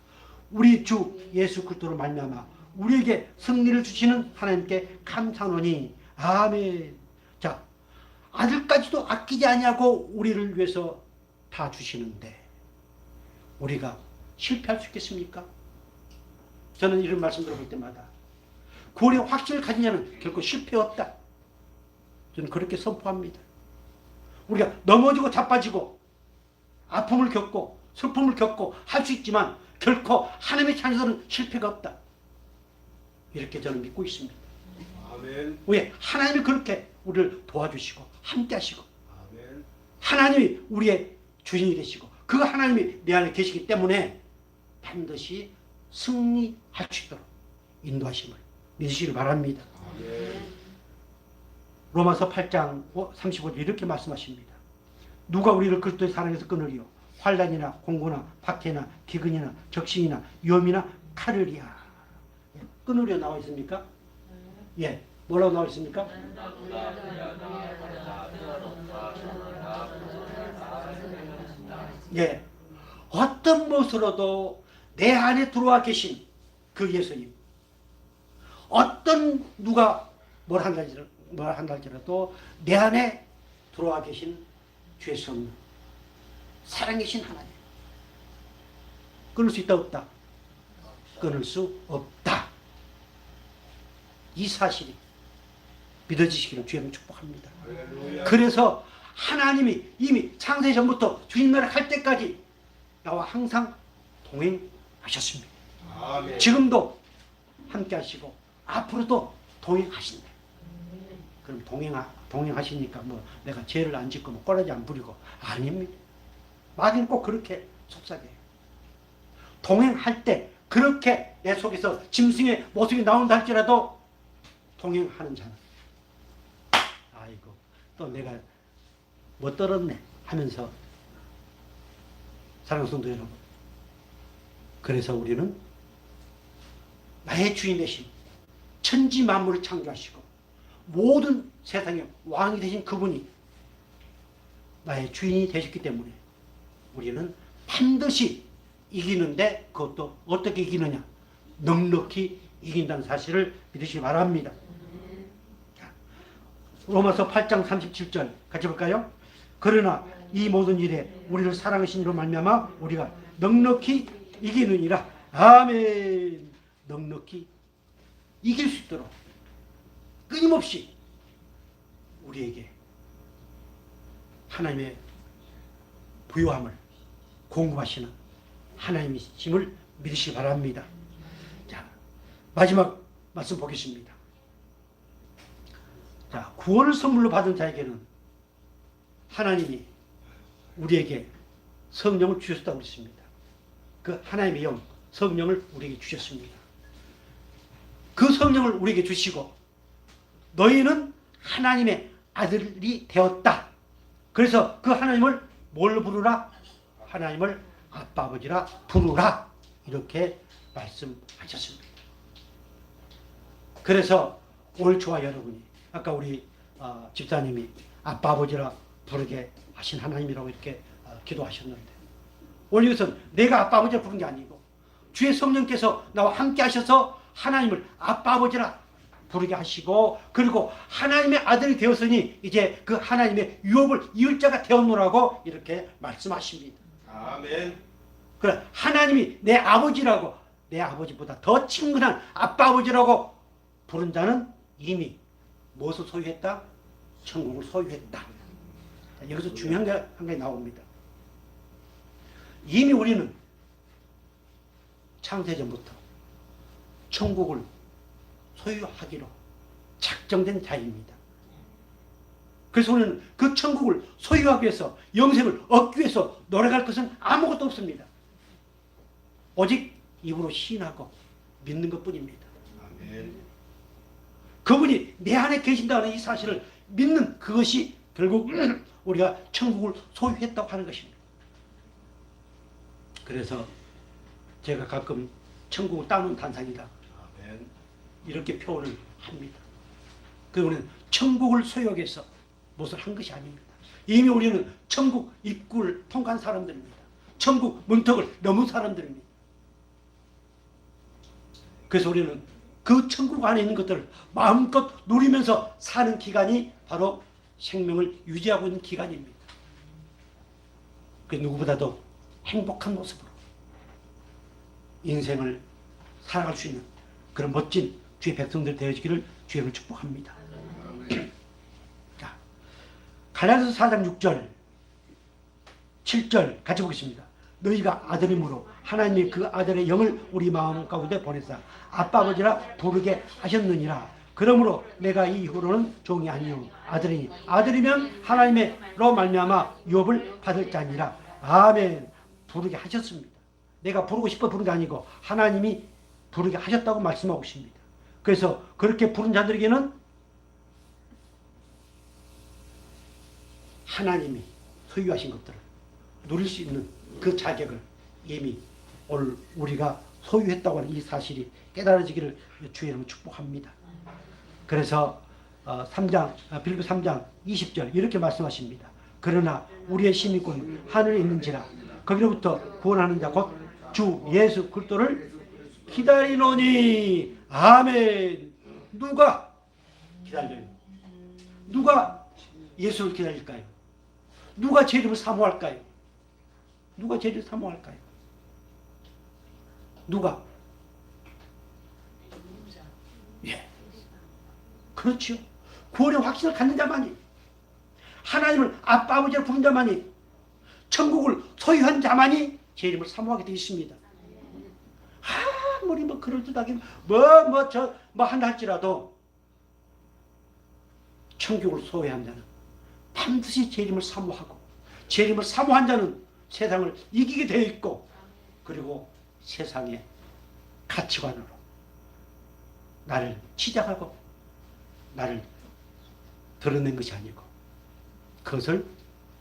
우리 주 예수 그리스도로 말미암아 우리에게 승리를 주시는 하나님께 감사하노니 아멘. 자, 아들까지도 아끼지 아니하고 우리를 위해서 다 주시는데 우리가 실패할 수 있겠습니까? 저는 이런 말씀 들어볼 때마다 구원의 확신을 가진 자는 결코 실패 없다. 저는 그렇게 선포합니다. 우리가 넘어지고 자빠지고 아픔을 겪고 슬픔을 겪고 할 수 있지만 결코 하나님의 찬에서는 실패가 없다. 이렇게 저는 믿고 있습니다. 아멘. 왜? 하나님이 그렇게 우리를 도와주시고 함께 하시고 아멘. 하나님이 우리의 주인이 되시고 그 하나님이 내 안에 계시기 때문에 반드시 승리할 수 있도록 인도하심을 믿으시길 바랍니다. 아멘. 로마서 8장 35절 이렇게 말씀하십니다. 누가 우리를 그리스도의 사랑에서 끊으리요? 환난이나 공고나 박해나 기근이나 적신이나 위험이나 칼을이야. 끊으려 나와 있습니까? 예. 뭐라고 나와 있습니까? 예. 어떤 것으로도 내 안에 들어와 계신 그 예수님. 어떤 누가 뭘 한달지라도 내 안에 들어와 계신 주의 성 살아계신 하나님. 끊을 수 있다 없다? 끊을 수 없다. 이 사실이 믿어지시기를 주님을 축복합니다. 할렐루야. 그래서 하나님이 이미 창세 전부터 주님 나라 갈 때까지 나와 항상 동행하셨습니다. 아멘. 지금도 함께 하시고 앞으로도 동행하신다. 그럼 동행하시니까 뭐 내가 죄를 안 짓고 뭐 꼬라지 안 부리고 아닙니다. 마귀는 꼭 그렇게 속삭여요. 동행할 때 그렇게 내 속에서 짐승의 모습이 나온다 할지라도 동행하는 자는 아이고 또 내가 뭐 떨었네 하면서 사랑하는 성도 여러분, 그래서 우리는 나의 주인 되신 천지 만물을 창조하시고 모든 세상의 왕이 되신 그분이 나의 주인이 되셨기 때문에 우리는 반드시 이기는데 그것도 어떻게 이기느냐? 넉넉히 이긴다는 사실을 믿으시기 바랍니다. 로마서 8장 37절 같이 볼까요? 그러나 이 모든 일에 우리를 사랑하신 이로 말미암아 우리가 넉넉히 이기느니라. 아멘. 넉넉히 이길 수 있도록 끊임없이 우리에게 하나님의 부요함을 공급하시는 하나님이심을 믿으시기 바랍니다. 자, 마지막 말씀 보겠습니다. 자, 구원을 선물로 받은 자에게는 하나님이 우리에게 성령을 주셨다고 했습니다. 그 하나님의 영, 성령을 우리에게 주셨습니다. 그 성령을 우리에게 주시고 너희는 하나님의 아들이 되었다. 그래서 그 하나님을 뭘로 부르라? 하나님을 아빠 아버지라 부르라. 이렇게 말씀하셨습니다. 그래서 오늘 저와 여러분이 아까 우리 집사님이 아빠 아버지라 부르게 하신 하나님이라고 이렇게 기도하셨는데 오늘 이것은 내가 아빠 아버지라 부른 게 아니고 주의 성령께서 나와 함께 하셔서 하나님을 아빠 아버지라 부르게 하시고 그리고 하나님의 아들이 되었으니 이제 그 하나님의 유업을 이을 자가 되었노라고 이렇게 말씀하십니다. 아멘. 그래 하나님이 내 아버지라고 내 아버지보다 더 친근한 아빠 아버지라고 부른 자는 이미 무엇을 소유했다? 천국을 소유했다. 자, 여기서 중요한 게 한 가지 나옵니다. 이미 우리는 창세전부터 천국을 소유하기로 작정된 자입니다. 그래서 우리는 그 천국을 소유하기 위해서 영생을 얻기 위해서 노력할 것은 아무것도 없습니다. 오직 입으로 시인하고 믿는 것뿐입니다. 아멘. 그분이 내 안에 계신다는 이 사실을 믿는 그것이 결국 우리가 천국을 소유했다고 하는 것입니다. 그래서 제가 가끔 천국을 따놓은 단상이다 아멘. 이렇게 표현을 합니다. 그래서 우리는 천국을 소유하기 위해서 무엇을 한 것이 아닙니다. 이미 우리는 천국 입구를 통과한 사람들입니다. 천국 문턱을 넘은 사람들입니다. 그래서 우리는 그 천국 안에 있는 것들을 마음껏 누리면서 사는 기간이 바로 생명을 유지하고 있는 기간입니다. 그 누구보다도 행복한 모습으로 인생을 살아갈 수 있는 그런 멋진 주의 백성들 되어지기를 주님을 축복합니다. 자, 갈라디아서 4장 6절 7절 같이 보겠습니다. 너희가 아들임으로 하나님이 그 아들의 영을 우리 마음 가운데 보내사 아빠 아버지라 부르게 하셨느니라. 그러므로 내가 이후로는 종이 아니요 아들이니 아들이면 하나님의로 말미암아 유업을 받을 자니라. 아멘. 부르게 하셨습니다. 내가 부르고 싶어 부른 게 아니고 하나님이 부르게 하셨다고 말씀하고 있습니다. 그래서 그렇게 부른 자들에게는 하나님이 소유하신 것들을 누릴 수 있는 그 자격을 이미 오늘 우리가 소유했다고 하는 이 사실이 깨달아지기를 주의 이름으로 축복합니다. 그래서 빌립보 3장 20절 이렇게 말씀하십니다. 그러나 우리의 시민권은 하늘에 있는지라 거기로부터 구원하는 자 곧 주 예수 그리스도를 기다리노니. 아멘. 누가 기다려요? 누가 예수를 기다릴까요? 누가 제 이름을 사모할까요? 누가 제 이름을 사모할까요? 누가? 예. 그렇죠. 구원의 확신을 갖는 자만이, 하나님을 아빠 아버지로 부른 자만이, 천국을 소유한 자만이 제 이름을 사모하게 되어 있습니다. 아무리 그럴듯하게 한다 할지라도 천국을 소유한 자는 반드시 제 이름을 사모하고 제 이름을 사모한 자는 세상을 이기게 되어 있고 그리고 세상의 가치관으로 나를 치장하고 나를 드러낸 것이 아니고 그것을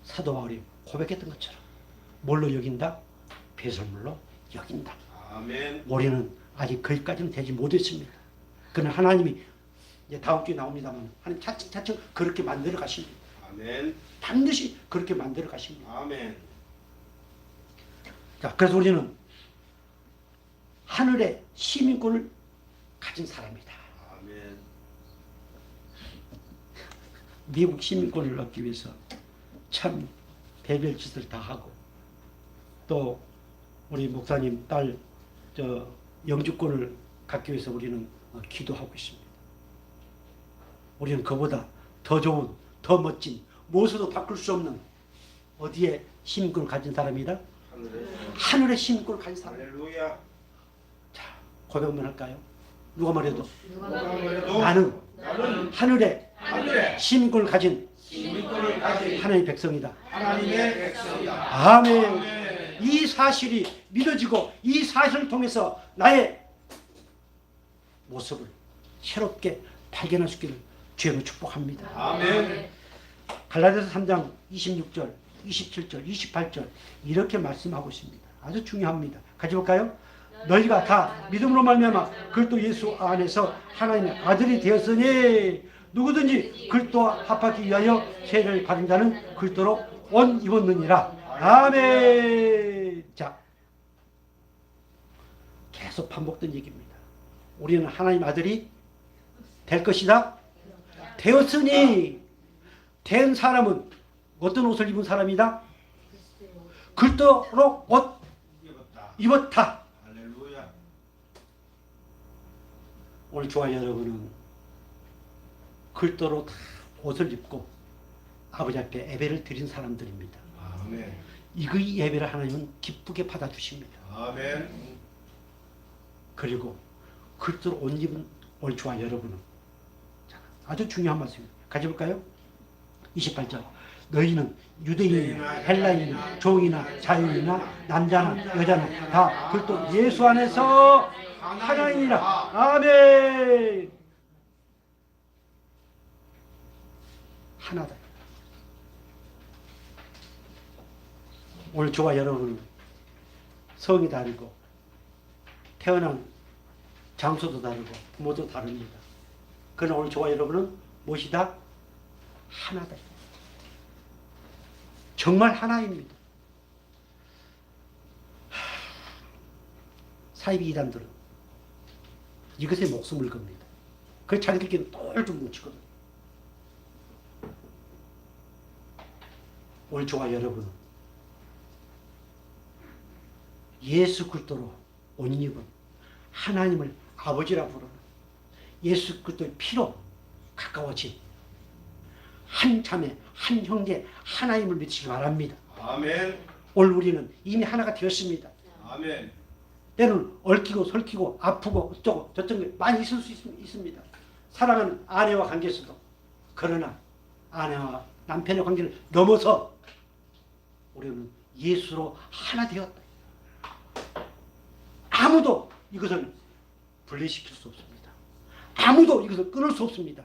사도 바울이 고백했던 것처럼 뭘로 여긴다? 배설물로 여긴다. 아멘. 우리는 아직 거기까지는 되지 못했습니다. 그러나 하나님이 이제 다음 주에 나옵니다만 하나님 차츰 그렇게 만들어 가십니다. 아멘. 반드시 그렇게 만들어 가십니다. 아멘. 자, 그래서 우리는 하늘의 시민권을 가진 사람이다. 아멘. 미국 시민권을 얻기 위해서 참 별별 짓을 다 하고 또 우리 목사님 딸 영주권을 갖기 위해서 우리는 기도하고 있습니다. 우리는 그보다 더 좋은, 더 멋진, 무엇으로도 바꿀 수 없는 어디에 시민권을 가진 사람이다? 하늘의 시민권을 가진 사람. 할렐루야. 자, 고백 한번 할까요? 누가 말해도 그래도 나는 하늘의 시민권을 가진 시민권을 가진 하나님의 백성이다. 하나님의 백성이다. 아멘. 이 사실이 믿어지고 이 사실을 통해서 나의 모습을 새롭게 발견할 수 있기를 주님을 축복합니다. 아멘. 갈라디아서 3장 26절, 27절, 28절 이렇게 말씀하고 있습니다. 아주 중요합니다. 같이 볼까요? 너희가 다 믿음으로 말미암아 그리스도 예수 안에서 하나님의 아들이 되었으니 누구든지 그리스도와 합하기 위하여 세례를 받은 자는 그리스도로 옷 입었느니라. 아멘. 자, 계속 반복된 얘기입니다. 우리는 하나님 아들이 될 것이다. 되었으니 된 사람은 어떤 옷을 입은 사람이다? 그리스도로 옷 입었다. 할렐루야. 오늘 좋아요 여러분은 그리스도로 옷을 입고 아버지 앞에 예배를 드린 사람들입니다. 아멘. 이 예배를 하나님은 기쁘게 받아주십니다. 아멘. 그리고 그리스도로 옷 입은 오늘 좋아요 여러분은 아주 중요한 말씀입니다. 가져볼까요? 28절 너희는 유대인이나 헬라인이나 종이나 자유인이나 남자나 여자나 다 그리스도 예수 안에서 하나이니라. 아멘. 하나다. 오늘 저와 여러분은 성이 다르고 태어난 장소도 다르고 부모도 다릅니다. 그러나 오늘 저와 여러분은 무엇이다? 하나다. 정말 하나입니다. 사이비 이단들은 이것에 목숨을 겁니다. 그 자기들끼리 똘똘 뭉치거든. 오늘 저와 여러분은 예수 그리스도로 옷 입은 하나님을 아버지라 부르는 예수 그리스도의 피로 가까워진 한 자매, 한 형제, 하나님을 믿으시기 바랍니다. 아멘. 오늘 우리는 이미 하나가 되었습니다. 아멘. 때는 얽히고 설키고 아프고 어쩌고 저쩌고 많이 있을 수 있습니다. 사랑하는 아내와 관계에서도. 그러나 아내와 남편의 관계를 넘어서 우리는 예수로 하나 되었다. 아무도 이것을 분리시킬 수 없습니다. 아무도 이것을 끊을 수 없습니다.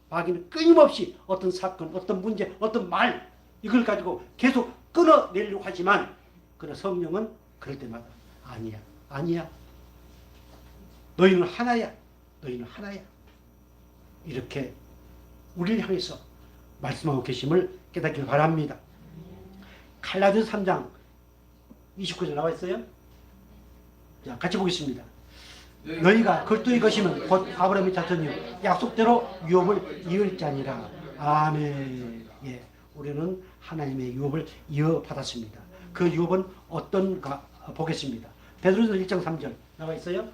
마귀는 끊임없이 어떤 사건, 어떤 문제, 어떤 말 이걸 가지고 계속 끊어내려고 하지만 그러나 성령은 그럴 때마다 아니야. 아니야. 너희는 하나야. 너희는 하나야. 이렇게 우리를 향해서 말씀하고 계심을 깨닫기를 바랍니다. 갈라디아서 3장 29절 나와 있어요? 자, 같이 보겠습니다. 너희가 그리스도의 것이면 곧 아브라함의 자손이요 약속대로 유업을 이을 자니라. 아멘. 예, 우리는 하나님의 유업을 이어받았습니다. 그 유업은 어떤가 보겠습니다. 베드로서 1장 3절 나와 있어요?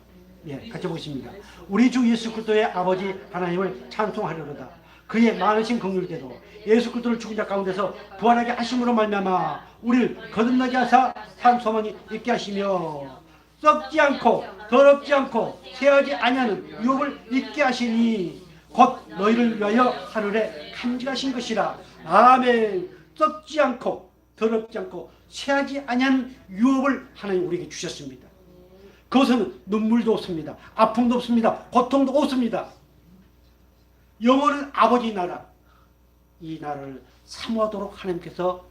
예, 같이 보겠습니다. 우리 주 예수 그리스도의 아버지 하나님을 찬송하려로다. 그의 많으신 긍휼대로 예수 그리스도를 죽은 자 가운데서 부활하게 하심으로 말미암아 우리를 거듭나게 하사 산 소망이 있게 하시며 썩지 않고 더럽지 않고 쇠하지 아니하는 유업을 있게 하시니 곧 너희를 위하여 하늘에 감직하신 것이라. 아멘. 썩지 않고 더럽지 않고 쇠하지 아니하는 유업을 하나님 우리에게 주셨습니다. 그것은 눈물도 없습니다. 아픔도 없습니다. 고통도 없습니다. 영원한 아버지 나라, 이 나라를 사모하도록 하나님께서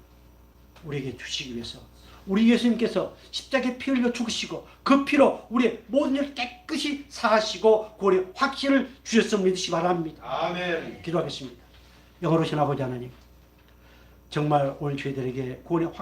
우리에게 주시기 위해서 우리 예수님께서 십자가에 피 흘려 죽으시고 그 피로 우리의 모든 일 깨끗이 사하시고 구원의 확신을 주셨음을 믿으시기 바랍니다. 아멘. 기도하겠습니다. 영원하신 아버지 하나님, 정말 오늘 저희들에게 구원의 확신